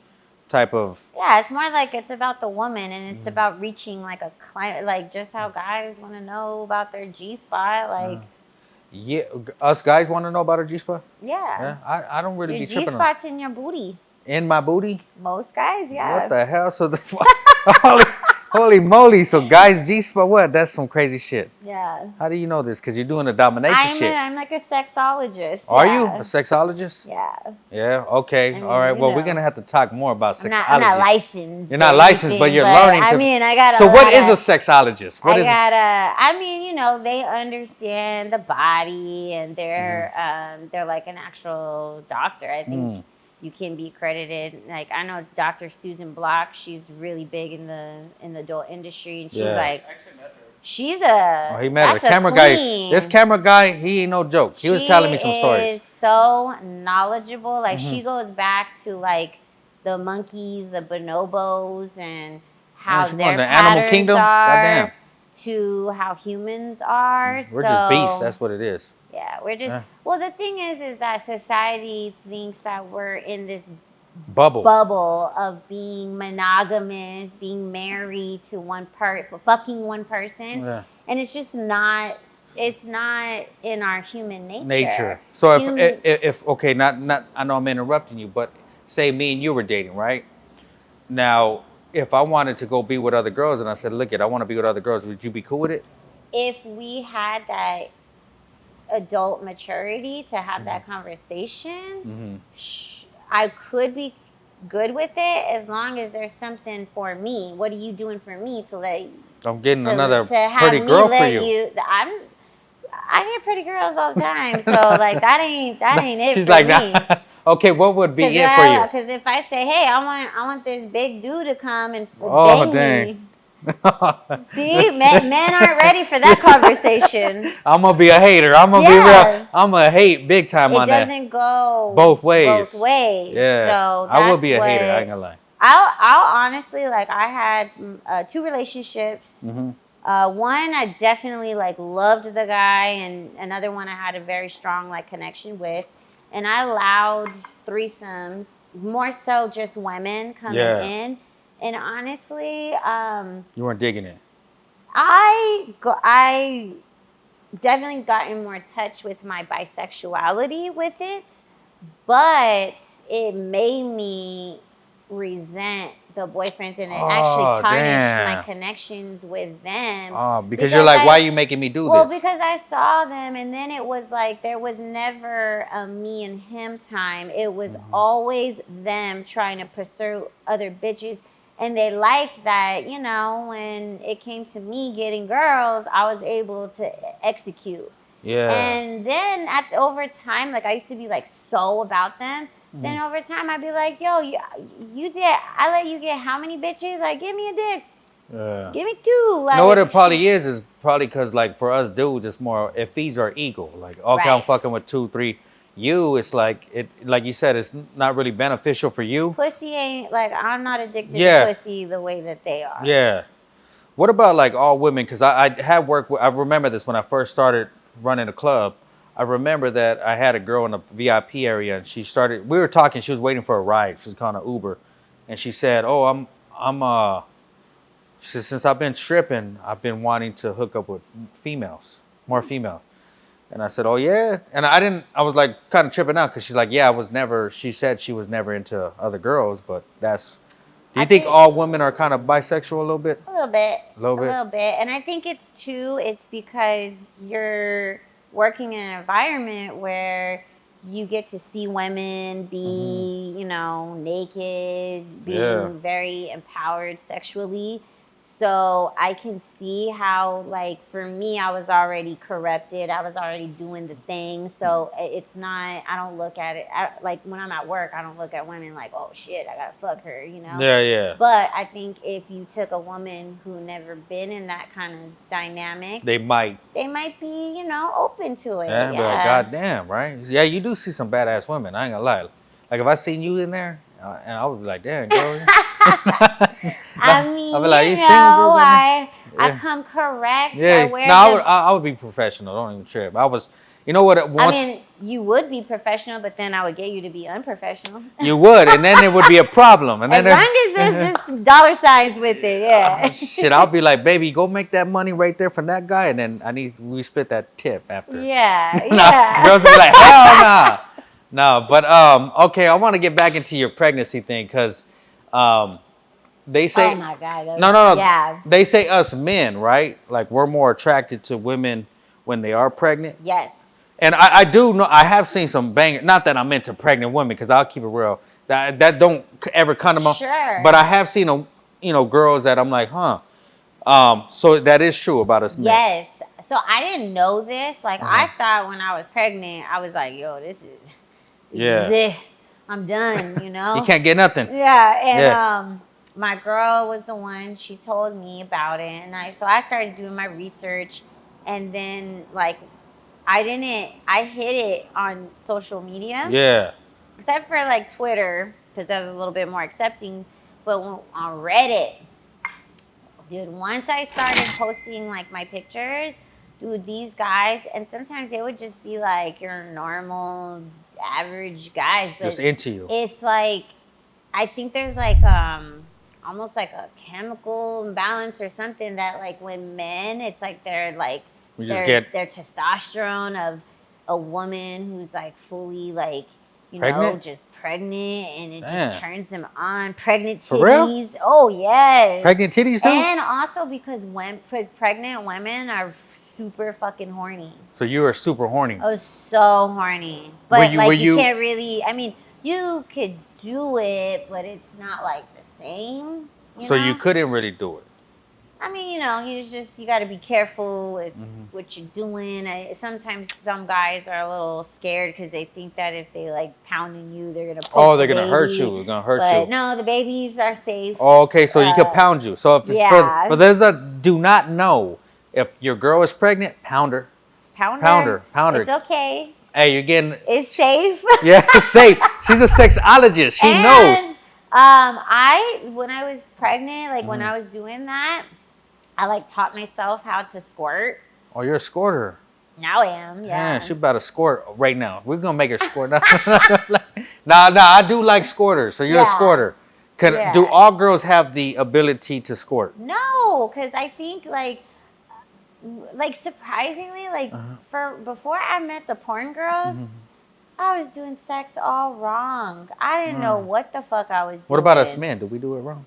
type of. Yeah, it's more like it's about the woman, and it's about reaching like a client, like just how guys want to know about their G-spot, like. Yeah, us guys want to know about our G-spot. Yeah. I don't really your be tripping. G-spot's in your booty. In my booty. Most guys, yeah. What the hell? So holy moly! So guys, G-spot, what? That's some crazy shit. Yeah. How do you know this? Because you're doing the domination shit. I'm like a sexologist. Are you a sexologist? Yeah. Yeah. Okay. All right. Well, we're gonna have to talk more about sexology. I'm not licensed. You're not licensed, but you're learning. I mean, I got. So what is a sexologist? They understand the body, and they're like an actual doctor. I think. You can be accredited. Like I know Dr. Susan Block, she's really big in the adult industry, and she's like, she's a. Oh, he met her. Camera guy. This camera guy, he ain't no joke. He was telling me some stories. She is so knowledgeable. Like she goes back to like the monkeys, the bonobos, and how their the patterns animal kingdom. are Goddamn. to how humans are. We're just beasts. That's what it is. Yeah, we're just. Well, the thing is that society thinks that we're in this bubble of being monogamous, being married to fucking one person, and it's just not. It's not in our human nature. So if okay, not I know I'm interrupting you, but say me and you were dating, right? Now, if I wanted to go be with other girls, and I said, look, I want to be with other girls, would you be cool with it? If we had that adult maturity to have that conversation, I could be good with it as long as there's something for me. What are you doing for me to let? I'm getting another pretty girl for you. I get pretty girls all the time, so like that ain't it. She's for like, me. Okay, what would be it for you? Because if I say, hey, I want this big dude to come and dang me. See, men aren't ready for that conversation. I'm gonna be a hater. I'm gonna be real. I'm gonna hate big time on that. It doesn't go both ways. Yeah. So I would be a hater. I ain't gonna lie. I'll honestly I had 2 relationships. One I definitely loved the guy, and another one I had a very strong connection with, and I allowed threesomes, more so just women coming in. And honestly, you weren't digging it. I definitely got in more touch with my bisexuality with it, but it made me resent the boyfriends, and it actually tarnished my connections with them. Oh, because you're like, why are you making me do this? Well, because I saw them, and then it was like there was never a me and him time. It was always them trying to pursue other bitches. And they liked that, when it came to me getting girls, I was able to execute. Yeah. And then over time, I used to be so about them. Then over time, I'd be like, yo, I let you get how many bitches? Give me a dick. Yeah. Give me 2. You know what it probably is probably because for us dudes, it's more, it feeds our ego. Okay, I'm fucking with 2, 3. It's like you said, it's not really beneficial for you. Pussy ain't I'm not addicted to pussy the way that they are. Yeah. What about like all women? Because I had worked with, I remember this when I first started running a club. I remember that I had a girl in the VIP area, and we were talking, she was waiting for a ride. She was calling an Uber. And she said, oh, she said, since I've been stripping, I've been wanting to hook up with more females. And I said, oh yeah? And I was like kind of tripping out because she's like, yeah, she said she was never into other girls, but do you think all women are kind of bisexual a little bit? A little bit. A little bit. And I think it's because you're working in an environment where you get to see women be, naked, being very empowered sexually. So I can see how, like, for me, I was already corrupted. I was already doing the thing. So it's not, I don't look at it, like, when I'm at work, I don't look at women like, oh, shit, I got to fuck her, Yeah, yeah. But I think if you took a woman who never been in that kind of dynamic, they might be, open to it. Yeah, be like, God damn, right? Yeah, you do see some badass women. I ain't gonna lie. Like, if I seen you in there, and I would be like, damn, girl. I mean, I'd be like, you single? I come correct. Yeah. I would be professional. Don't even trip. You know what? I mean, you would be professional, but then I would get you to be unprofessional. You would, and then it would be a problem. And as then long as there's just dollar signs with it, yeah. Shit, I'll be like, baby, go make that money right there from that guy, and then we split that tip after. Yeah, Girls will be like, hell nah. No, but okay, I want to get back into your pregnancy thing because they say, oh my God, no, yeah. They say us men, right? Like we're more attracted to women when they are pregnant. Yes. And I do know, I have seen some banger. Not that I'm into pregnant women, because I'll keep it real. That don't ever come to mind. Sure. But I have seen girls that I'm like, huh. So that is true about us men. Yes. So I didn't know this. Like I thought when I was pregnant, I was like, yo, this is it. I'm done, You can't get nothing. Yeah. And my girl was the one, she told me about it. And I started doing my research, and then like I hid it on social media. Yeah. Except for like Twitter, because that was a little bit more accepting. But on Reddit, dude, once I started posting like my pictures, dude, these guys, and sometimes they would just be like your normal, average guys. But just into you. It's like, I think there's like almost like a chemical imbalance or something that like when men, it's like they're like, their testosterone of a woman who's like fully like, just pregnant, and it just turns them on. Pregnant titties. For real? Oh, yes. Pregnant titties too? And also because pregnant women are super fucking horny. So you were super horny. I was so horny. But you can't really, I mean, you could do it, but it's not like the same. So you couldn't really do it. I mean, you got to be careful with what you're doing. Sometimes some guys are a little scared because they think that if they like pounding you, they're gonna. They're gonna hurt you. They're gonna hurt you. No, the babies are safe. Oh, okay, so you could pound you. So if it's for those that do not know, if your girl is pregnant, pound her. Pound her. It's okay. Hey, you're getting. It's safe. Yeah, it's safe. She's a sexologist. She knows. When I was pregnant, like when I was doing that, I like taught myself how to squirt. Oh, you're a squirter. Now I am, yeah. Man, she about to squirt right now. We're gonna make her squirt. Nah, I do like squirters. So you're a squirter. Do all girls have the ability to squirt? No, because I think like surprisingly, before I met the porn girls, I was doing sex all wrong. I didn't know what the fuck I was doing. What about us men? Did we do it wrong?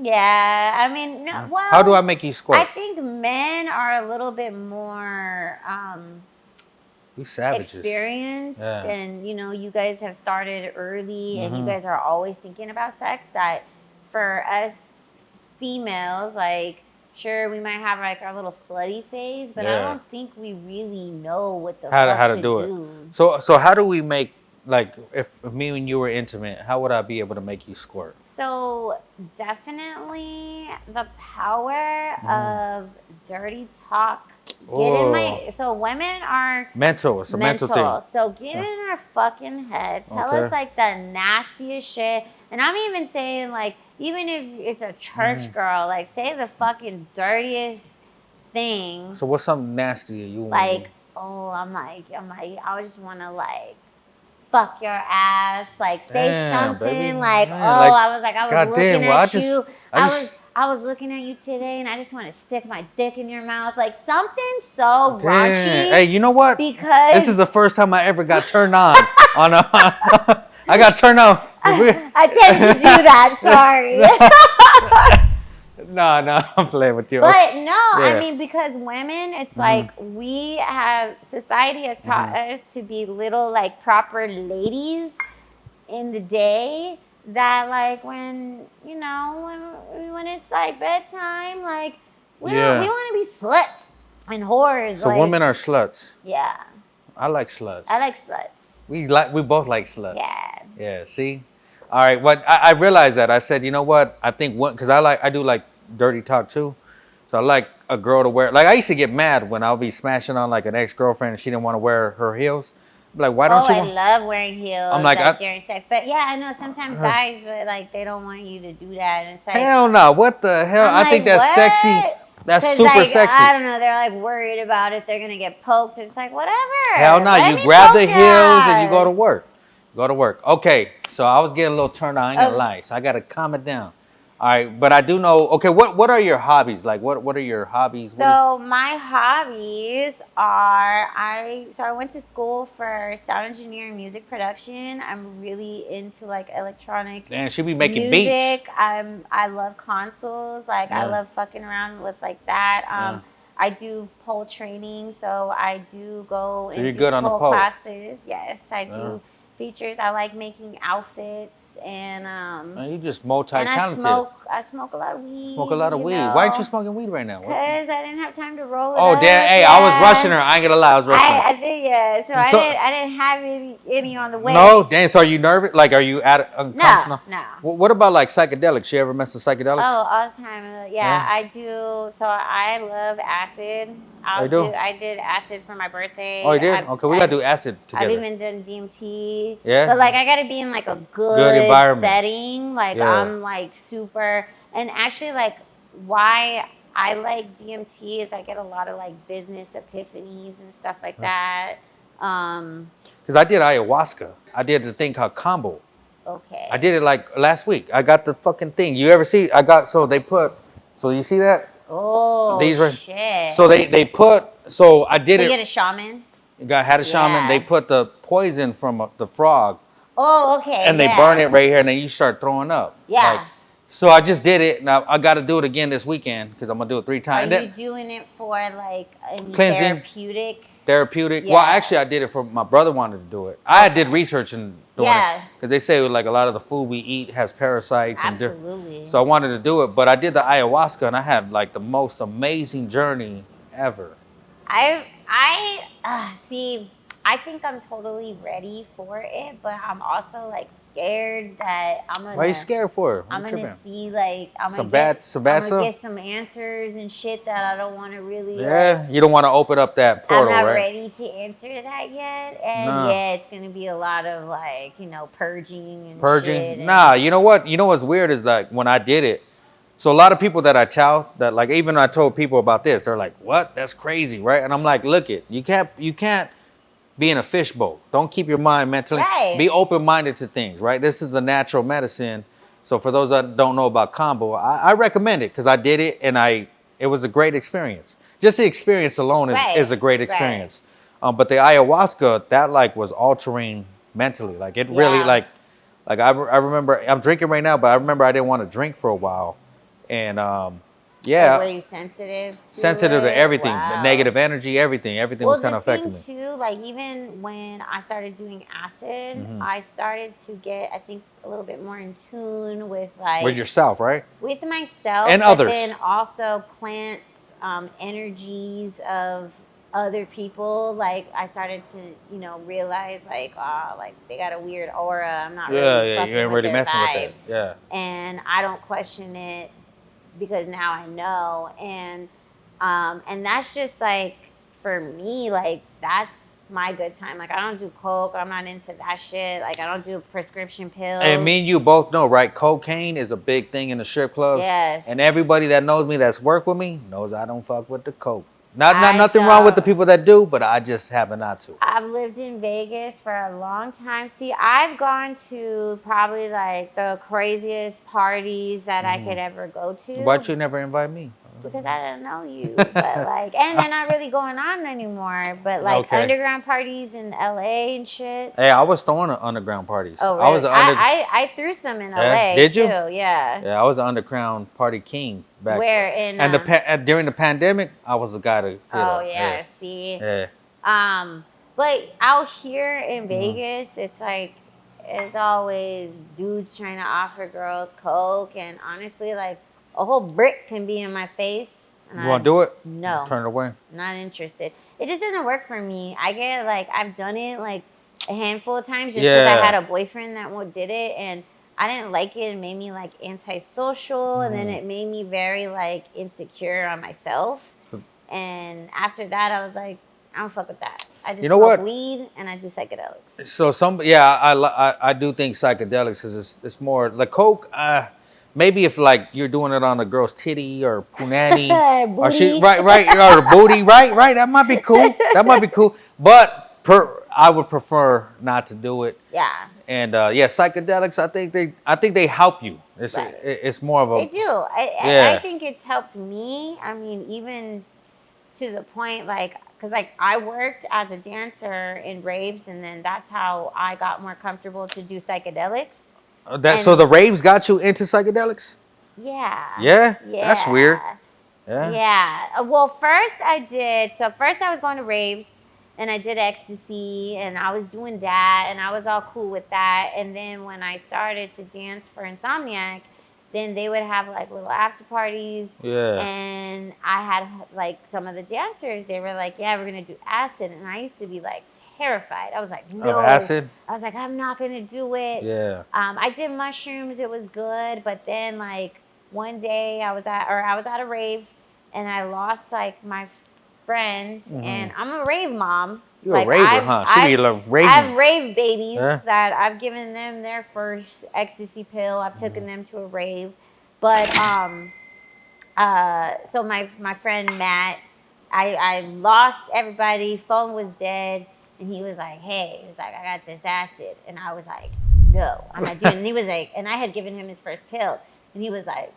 Yeah, I mean, no. Well, how do I make you squirt? I think men are a little bit more we savages. Experienced, and you guys have started early, and you guys are always thinking about sex. That for us females, like, sure, we might have like our little slutty phase, but I don't think we really know what the how to do it. So how do we make, like, if me and you were intimate, how would I be able to make you squirt? So definitely the power of dirty talk. So women are mental. It's a mental thing. So get in our fucking head. Tell us like the nastiest shit. And I'm even saying like even if it's a church girl, like say the fucking dirtiest thing. So what's something nasty you want? Like, oh, I'm like, I just want to like fuck your ass, like say something, baby. Like, man, oh, like, I was looking at you. I was looking at you today, and I just want to stick my dick in your mouth, like something so raunchy. Hey, you know what? Because this is the first time I ever got turned on. I got turned on. I tend to do that. Sorry. No, I'm playing with you. But no, I mean, because women, it's like society has taught us to be little like proper ladies in the day. That like when it's like bedtime, like we want to be sluts and whores. So like, women are sluts. Yeah. I like sluts. I like sluts. We both like sluts. Yeah. Yeah. See. All right. What I realized that I said, you know what? I think because I do like dirty talk too. So I like a girl to wear. Like I used to get mad when I'll be smashing on like an ex-girlfriend and she didn't want to wear her heels. Like, why don't you? I love wearing heels. I'm like during sex, but yeah, I know sometimes guys like they don't want you to do that, and it's like hell no. What the hell? I think that's sexy. That's super like, sexy. I don't know. They're like worried about it. They're gonna get poked. It's like whatever. Hell no. You grab the heels and you go to work. Go to work. Okay. So I was getting a little turned on. I ain't gonna lie. So I gotta calm it down. All right, but I do know. Okay, what are your hobbies? Like, what are your hobbies? So my hobbies are I went to school for sound engineering, music production. I'm really into like electronic. And she be making music. beats. I love consoles. Like I love fucking around with like that. I do pole training, so I do go and do pole classes. Yes, I do features. I like making outfits. And you just multi-talented. I smoke a lot of weed. Smoke a lot of weed. Why aren't you smoking weed right now? Because I didn't have time to roll it. Oh damn! Hey, I was rushing her. I ain't gonna lie, I was rushing her. I did, yeah. So I didn't have any on the way. No, damn. So are you nervous? Like, are you uncomfortable? No. What about like psychedelics? You ever mess with psychedelics? Oh, all the time. Yeah, I do. So I love acid. I did acid for my birthday. Oh, you did? Okay, we gotta do acid together. I've even done DMT. Yeah. But like, I gotta be in like a good environment setting. Like I'm like super, and actually like why I like DMT is I get a lot of like business epiphanies and stuff like that. Because I did ayahuasca. I did the thing called combo. Okay. I did it like last week. I got the fucking thing. You ever see? So you see that? Oh, shit. So they put, so I did it. You get a shaman? Had a shaman. They put the poison from the frog. Oh, okay. And they burn it right here, and then you start throwing up. Yeah. Like, so I just did it. Now I got to do it again this weekend because I'm gonna do it 3 times. Are you doing it for like any cleansing, therapeutic? Yeah. Well, actually, I did it for my brother wanted to do it. I did research and doing it because they say like a lot of the food we eat has parasites. Absolutely. So I wanted to do it, but I did the ayahuasca and I had like the most amazing journey ever. See, I think I'm totally ready for it, but I'm also like scared that I'm gonna. Why are you scared for? I'm gonna see like I'm gonna get some answers and shit that I don't want to really. Yeah, like, you don't want to open up that portal, right? I'm not ready to answer that yet, and it's gonna be a lot of like purging and shit. Nah, you know what? You know what's weird is like when I did it. So a lot of people that I tell that like even when I told people about this, they're like, "What? That's crazy, right?" And I'm like, "Look it, you can't be in a fishbowl. Don't keep your mind mentally. Right. Be open-minded to things, right? This is a natural medicine. So for those that don't know about combo, I recommend it because I did it and it was a great experience. Just the experience alone is a great experience. Right. But the ayahuasca, that like was altering mentally. Like it really like I remember I'm drinking right now, but I remember I didn't want to drink for a while. And Like, were you sensitive to sensitive to everything, wow. Negative energy, everything was kind of affecting me. Too, like even when I started doing acid, I started to get, I think, a little bit more in tune with like with yourself, right? With myself and others. But then also plants, energies of other people. Like I started to, realize like, like they got a weird aura. I'm not really fucking you ain't really messing vibe. with that. Yeah. And I don't question it. Because now I know, and that's just like for me, like that's my good time. Like, I don't do coke. I'm not into that shit. Like, I don't do prescription pills. And me and you both know, right? Cocaine is a big thing in the strip clubs. Yes. And everybody that knows me that's worked with me knows I don't fuck with the coke. Nothing wrong with the people that do, but I just happen not to. I've lived in Vegas for a long time. See, I've gone to probably like the craziest parties that I could ever go to. Why'd you never invite me? Because I didn't know you. But like, and they're not really going on anymore. But like underground parties in LA and shit. Hey, I was throwing underground parties. Oh, really? I threw some in LA. Did you? Too. Yeah. Yeah, I was an underground party king back. Where in? And during the pandemic, I was the guy to hit Oh up. yeah, see. Yeah. But out here in Vegas, it's like it's always dudes trying to offer girls coke, and honestly, like a whole brick can be in my face. And You want to do it? No. Turn it away. Not interested. It just doesn't work for me. I get like I've done it like a handful of times just because I had a boyfriend that did it, and I didn't like it. It made me like antisocial, and then it made me very like insecure on myself. And after that, I was like, I don't fuck with that. I just smoke weed and I do psychedelics. So I do think psychedelics is it's more like coke. Maybe if like you're doing it on a girl's titty or punani or she right or booty right that might be cool. But I would prefer not to do it. Yeah. And psychedelics. I think they help you. It's more of a. They do. I think it's helped me. I mean, even to the point like. Because, like, I worked as a dancer in raves, and then that's how I got more comfortable to do psychedelics. So the raves got you into psychedelics? Yeah. Yeah? That's weird. Yeah? Yeah. Well, first I was going to raves, and I did ecstasy, and I was doing that, and I was all cool with that. And then when I started to dance for Insomniac, then they would have like little after parties. Yeah. And I had like some of the dancers, they were like, yeah, we're going to do acid. And I used to be like terrified. I was like, no. Of acid? I was like, I'm not going to do it. Yeah. I did mushrooms. It was good. But then like one day I was at a rave and I lost like my friends. And I'm a rave mom. You're like, a raver, huh? She be like raving. I have rave babies that I've given them their first ecstasy pill. I've taken them to a rave. But so my friend Matt, I lost everybody. Phone was dead, and he was like, "Hey," he was like, "I got this acid," and I was like, "No, I'm not doing it." And he was like, and I had given him his first pill, and he was like,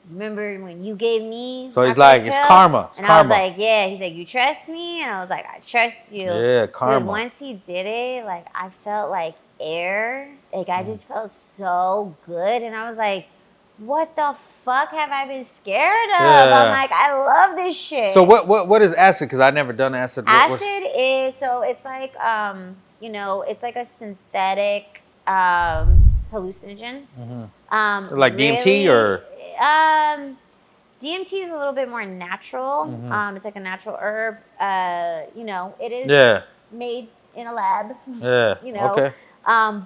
remember when you gave me? So he's like, it's karma. It's and karma. I was like, yeah. He's like, you trust me? And I was like, I trust you. Yeah, karma. But once he did it, like I felt like air. Like I just felt so good. And I was like, what the fuck have I been scared of? Yeah. I'm like, I love this shit. So what is acid? Because I never done acid. It's like it's like a synthetic hallucinogen. Like DMT or? DMT is a little bit more natural. It's like a natural herb. It is made in a lab. Yeah. Okay.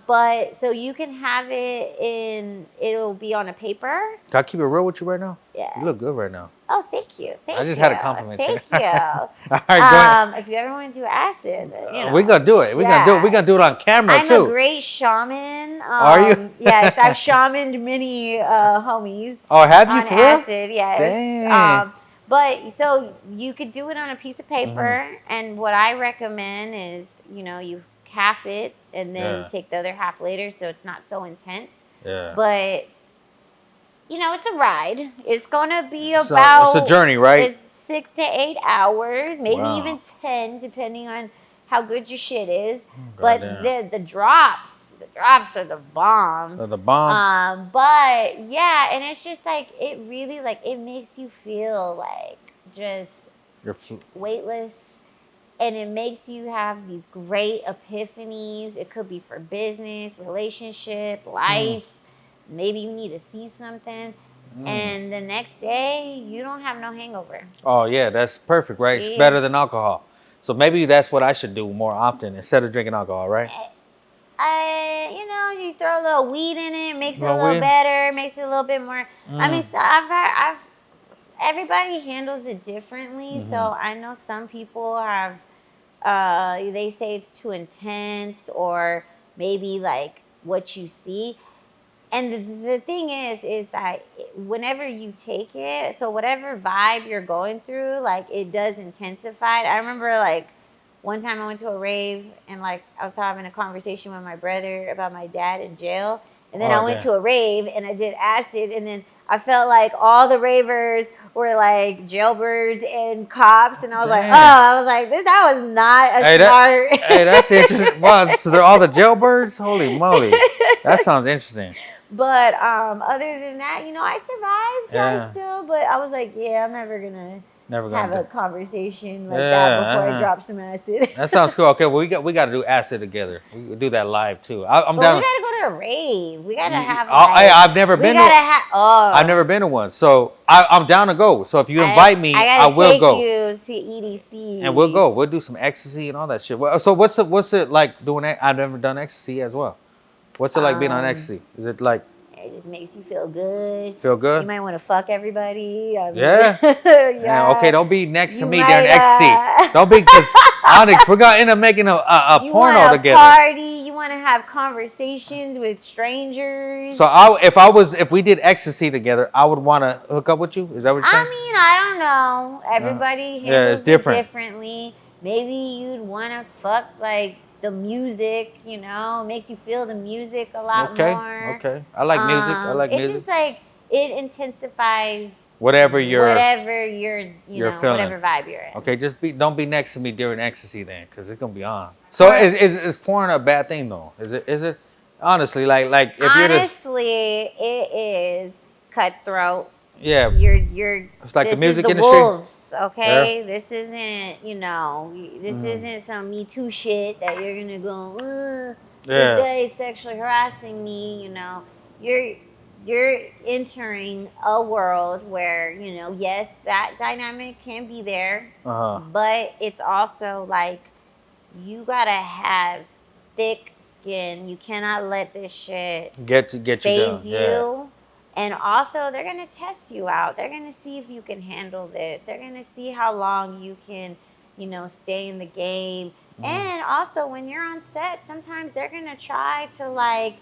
But so you can have it'll be on a paper. Can I keep it real with you right now? Yeah. You look good right now. Oh, thank you. I just had a compliment. Thank you. All right, go ahead. If you ever want to do acid, we're gonna do it. We're gonna do it on camera too. I'm a great shaman. Are you? Yes, I've shamaned many homies. Oh, have you on for real? acid? Yes. Dang. But so you could do it on a piece of paper, and what I recommend is you half it and then take the other half later, so it's not so intense. Yeah. But it's a ride. It's gonna be it's a journey, right? It's 6 to 8 hours, maybe even 10, depending on how good your shit is. But the drops are the bomb. They're the bomb. But yeah, and it's just like it really it makes you feel like just weightless. And it makes you have these great epiphanies. It could be for business, relationship, life. Maybe you need to see something. And the next day, you don't have no hangover. Oh, yeah. That's perfect, right? Yeah. It's better than alcohol. So maybe that's what I should do more often instead of drinking alcohol, right? You throw a little weed in it. Makes it a little better. Makes it a little bit more. I mean, so everybody handles it differently. So I know some people have they say it's too intense, or maybe like what you see. And the thing is that whenever you take it, so whatever vibe you're going through, like it does intensify. I remember like one time I went to a rave and like I was having a conversation with my brother about my dad in jail. And then I went to a rave and I did acid, and then I felt like all the ravers were like jailbirds and cops, and I was like, that was not a smart. Hey, that's interesting. Wow, so they're all the jailbirds? Holy moly. That sounds interesting. But other than that, I survived. Yeah. But I was like, I'm never gonna have a conversation like that before I drop some acid. That sounds cool. Okay, well we got to do acid together. We do that live too. I'm down. We gotta go to a rave. We gotta have. I've never been. I've never been to one, so I'm down to go. So if you invite me, I will go. I gotta take you to EDC, and we'll go. We'll do some ecstasy and all that shit. So what's it like doing? I've never done ecstasy as well. What's it like being on ecstasy? Is it like? It just makes you feel good. Feel good? You might want to fuck everybody. Yeah. Okay, don't be next to me during ecstasy. Don't be, because Onyx, we're going to end up making a porno together. Party. You want to have conversations with strangers. So if we did ecstasy together, I would want to hook up with you? Is that what you're saying? I mean, I don't know. Everybody handles it differently. Maybe you'd want to fuck like the music, makes you feel the music a lot more. Okay. I like music. I like music. It's just like it intensifies whatever you're feeling, whatever vibe you're in. Okay, don't be next to me during ecstasy then, because it's gonna be on. So is porn a bad thing though? Is it honestly like if it is cutthroat. Yeah, you're. It's like the music the industry. Wolves, okay, this isn't this isn't some Me Too shit that you're gonna go. This guy is sexually harassing me. You're entering a world where yes, that dynamic can be there, but it's also like you gotta have thick skin. You cannot let this shit get you down. Yeah. And also, they're going to test you out. They're going to see if you can handle this. They're going to see how long you can, stay in the game. And also, when you're on set, sometimes they're going to try to, like,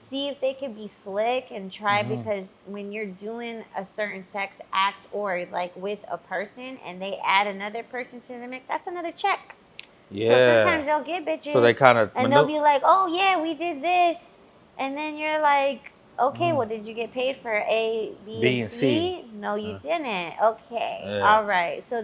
see if they can be slick and try because when you're doing a certain sex act or, like, with a person and they add another person to the mix, that's another check. Yeah. So sometimes they'll get bitches. So they kind of... And they'll be like, oh, yeah, we did this. And then you're like... Okay, well, did you get paid for A, B, and C? No, you didn't. Okay, all right. So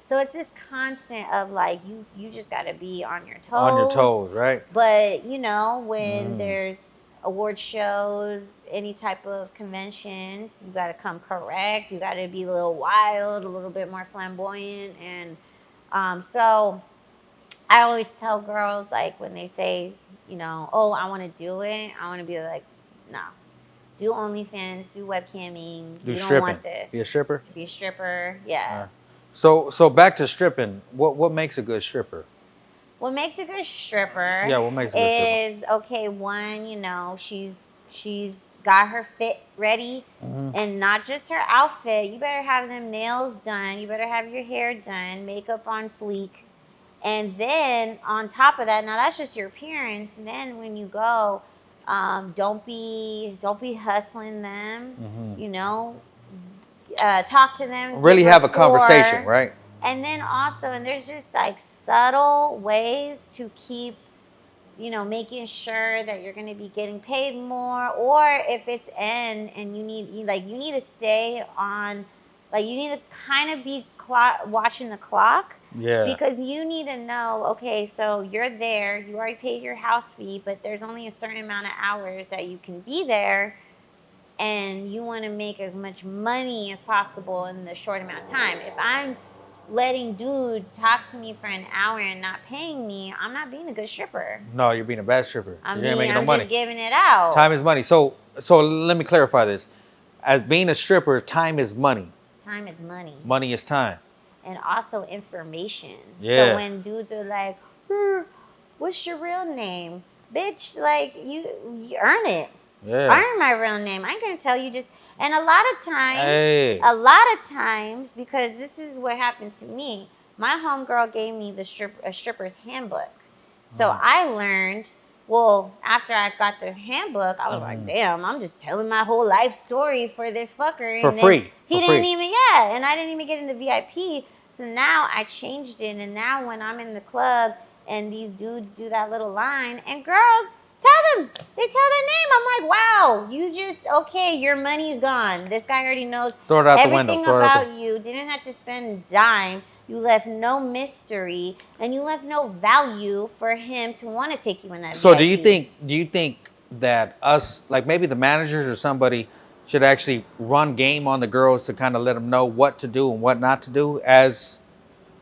it's this constant of like you just got to be on your toes. On your toes, right? But when there's award shows, any type of conventions, you got to come correct. You got to be a little wild, a little bit more flamboyant, and so I always tell girls like when they say, oh, I want to do it, I want to be like, no. Do OnlyFans, do webcamming. Do you stripping. Don't want this. Be a stripper? Be a stripper, yeah. So back to stripping. What makes a good stripper? What makes a good stripper? Yeah, what makes a good stripper? Okay, one, she's got her fit ready, and not just her outfit. You better have them nails done. You better have your hair done, makeup on fleek. And then on top of that, now that's just your appearance. And then when you go, don't be hustling them. Talk to them. Really have a conversation, right? And then also, and there's just like subtle ways to keep, making sure that you're going to be getting paid more. Or if it's and you need to stay on, like you need to kind of be watching the clock. Yeah. Because you need to know, okay, so you're there, you already paid your house fee, but there's only a certain amount of hours that you can be there, and you want to make as much money as possible in the short amount of time. If I'm letting dude talk to me for an hour and not paying me, I'm not being a good stripper. No, you're being a bad stripper. I'm just giving it out. Time is money. So let me clarify this. As being a stripper, time is money. Time is money. Money is time. And also information. Yeah. So when dudes are like, what's your real name? Bitch, like, you earn it. Yeah. Earn my real name. I ain't gonna tell you just... And a lot of times, because this is what happened to me, my homegirl gave me a stripper's handbook. So I learned, well, after I got the handbook, I was like, damn, I'm just telling my whole life story for this fucker. For free. He didn't even, yeah, and I didn't even get into VIP. So now I changed it, and now when I'm in the club and these dudes do that little line, and girls they tell their name. I'm like, wow, you just, okay, your money's gone. This guy already knows everything about you. Didn't have to spend a dime. You left no mystery, and you left no value for him to want to take you in that. So VIP. do you think that us, like maybe the managers or somebody, should actually run game on the girls to kind of let them know what to do and what not to do as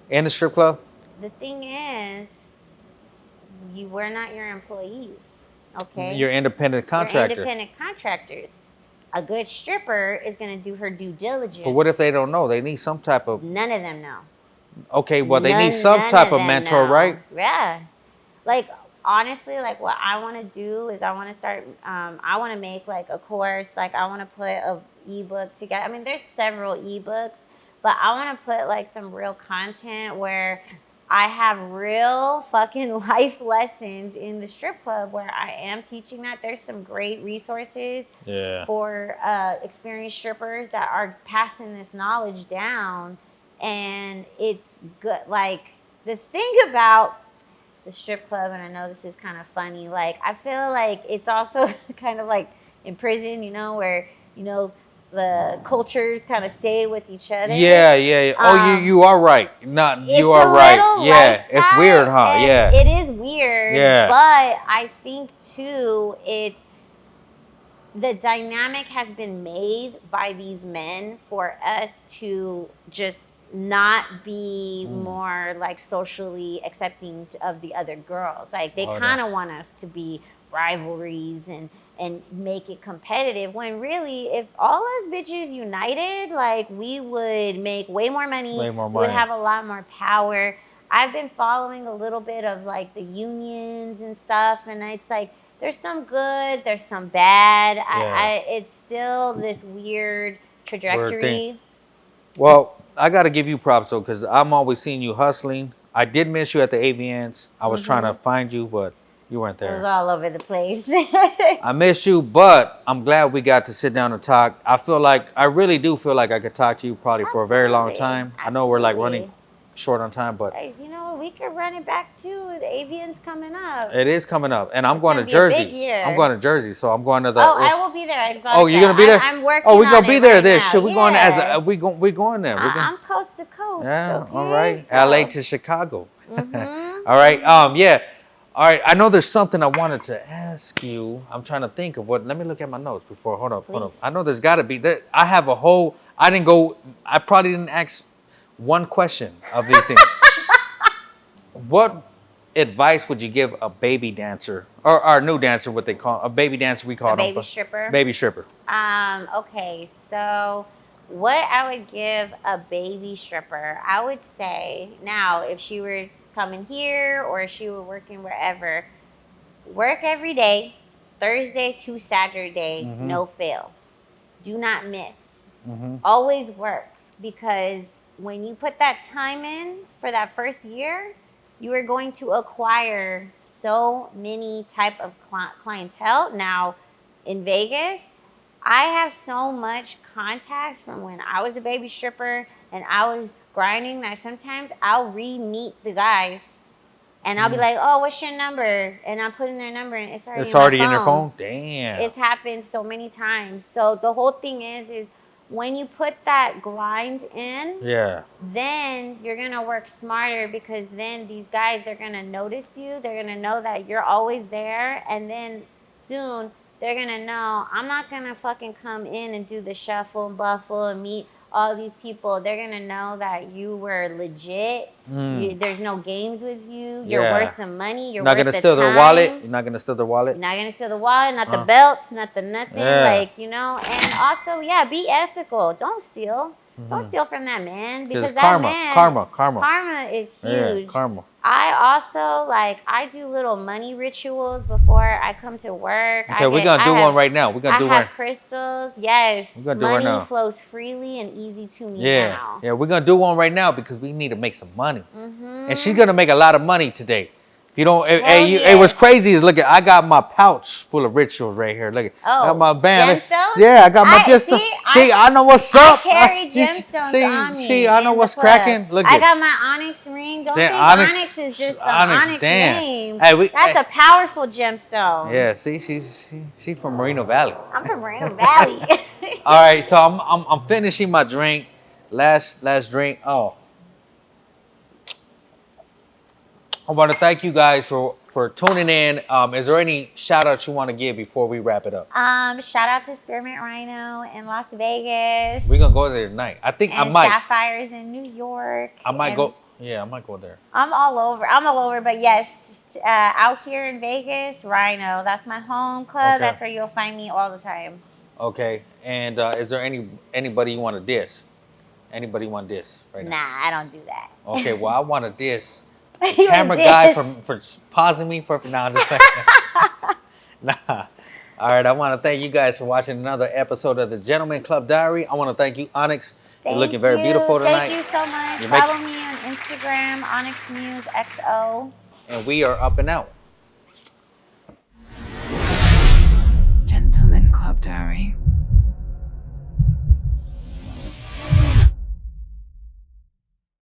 in the strip club? The thing is, we're not your employees, okay? You're independent contractors. You're independent contractors. A good stripper is going to do her due diligence. But what if they don't know? They need some type of... None of them know. Okay, well, they need some type of mentor, right? Yeah. Like, honestly, like what I want to do is I want to start, I want to make like a course. Like I want to put a ebook together. I mean, there's several ebooks, but I want to put like some real content where I have real fucking life lessons in the strip club where I am teaching that. There's some great resources for experienced strippers that are passing this knowledge down. And it's good. Like the thing about the strip club, and I know this is kind of funny, like I feel like it's also kind of like in prison, you know, where, you know, the cultures kind of stay with each other. Yeah. Oh, you are right. You are right. Yeah, it's weird, huh? Yeah. It is weird. Yeah. But I think too, it's the dynamic has been made by these men for us to just not be more like socially accepting of the other girls. Like they kind of want us to be rivalries and make it competitive, when really if all us bitches united, like we would make way more money. We would have a lot more power. I've been following a little bit of like the unions and stuff, and it's like there's some good, there's some bad. It's still this weird trajectory. Well, I got to give you props though, because I'm always seeing you hustling. I did miss you at the AVNs. I was trying to find you, but you weren't there. It was all over the place. I miss you, but I'm glad we got to sit down and talk. I really do feel like I could talk to you probably for a very long time. I know we're like running short on time, but you know, we could run it back too. The AVN's coming up. It is coming up, and I'm going to Jersey. I'm going to Jersey, so I'm going to the. Oh, I will be there. Oh, you're gonna be there? I'm working. Oh, we're gonna be there. Right there. now. Shit, we're going as we going there. I'm coast to coast. Yeah. Okay, all right. so. LA to Chicago. All right. Yeah. All right. I know there's something I wanted to ask you. I'm trying to think of what. Let me look at my notes before. Hold up. I know there's got to be. I have a whole. I probably didn't ask one question of these things. What advice would you give a baby dancer or our new dancer, what they call a baby dancer? We call them baby stripper. Baby stripper. Okay, so what I would give a baby stripper, I would say now if she were coming here or if she were working wherever, work every day, Thursday to Saturday, no fail. Do not miss. Always work, because when you put that time in for that first year, you are going to acquire so many type of clientele. Now, in Vegas, I have so much contacts from when I was a baby stripper and I was grinding that sometimes I'll re-meet the guys and I'll be like, oh, what's your number? And I'm putting their number in. It's already in their phone. Damn. It's happened so many times. So the whole thing is when you put that grind in, then you're going to work smarter, because then these guys, they're going to notice you. They're going to know that you're always there. And then soon they're going to know, I'm not going to fucking come in and do the shuffle and buffle and meet all these people. They're going to know that you were legit. There's no games with you. You're worth the money. You're not worth gonna the steal time. their wallet. You're not going to steal their wallet. You're not going to steal the wallet, not the belts, not the nothing. Like, you know, and also, be ethical. Don't steal. Don't steal from that man because that karma, man, karma is huge. Yeah, karma. I also I do little money rituals before I come to work. Okay, we're gonna do one right now. We're gonna do one. I have crystals. Yes, we're gonna do one right now. Money flows freely and easy to me now. Yeah, we're gonna do one right now because we need to make some money, and she's gonna make a lot of money today. If you don't, hey, what's crazy is look at I got my pouch full of rituals right here. Look at, I got my band. Gemstones? Yeah, I got my gemstones. See, I know what's up. I carry gemstones on me. See, I know what's cracking. Look at. I got my onyx ring. Don't think onyx is just an onyx name. Hey, that's a powerful gemstone. Yeah, see, she's from Moreno Valley. I'm from Moreno Valley. All right, so I'm finishing my drink. Last drink. Oh. I want to thank you guys for tuning in. Is there any shout outs you want to give before we wrap it up? Shout out to Spearmint Rhino in Las Vegas. We're gonna go there tonight. I think I might. Sapphires in New York. I might go. Yeah, I might go there. I'm all over. But yes, out here in Vegas, Rhino. That's my home club. Okay. That's where you'll find me all the time. Okay. And is there anybody you want to diss? Anybody want to diss right now? Nah, I don't do that. Okay. Well, I want to diss. Camera guy for pausing me for now. I'm just playing. Nah. All right. I want to thank you guys for watching another episode of the Gentleman Club Diary. I want to thank you, Onyx. You're looking very beautiful tonight. Thank you so much. Follow me on Instagram, Onyx Muse XO. And we are up and out.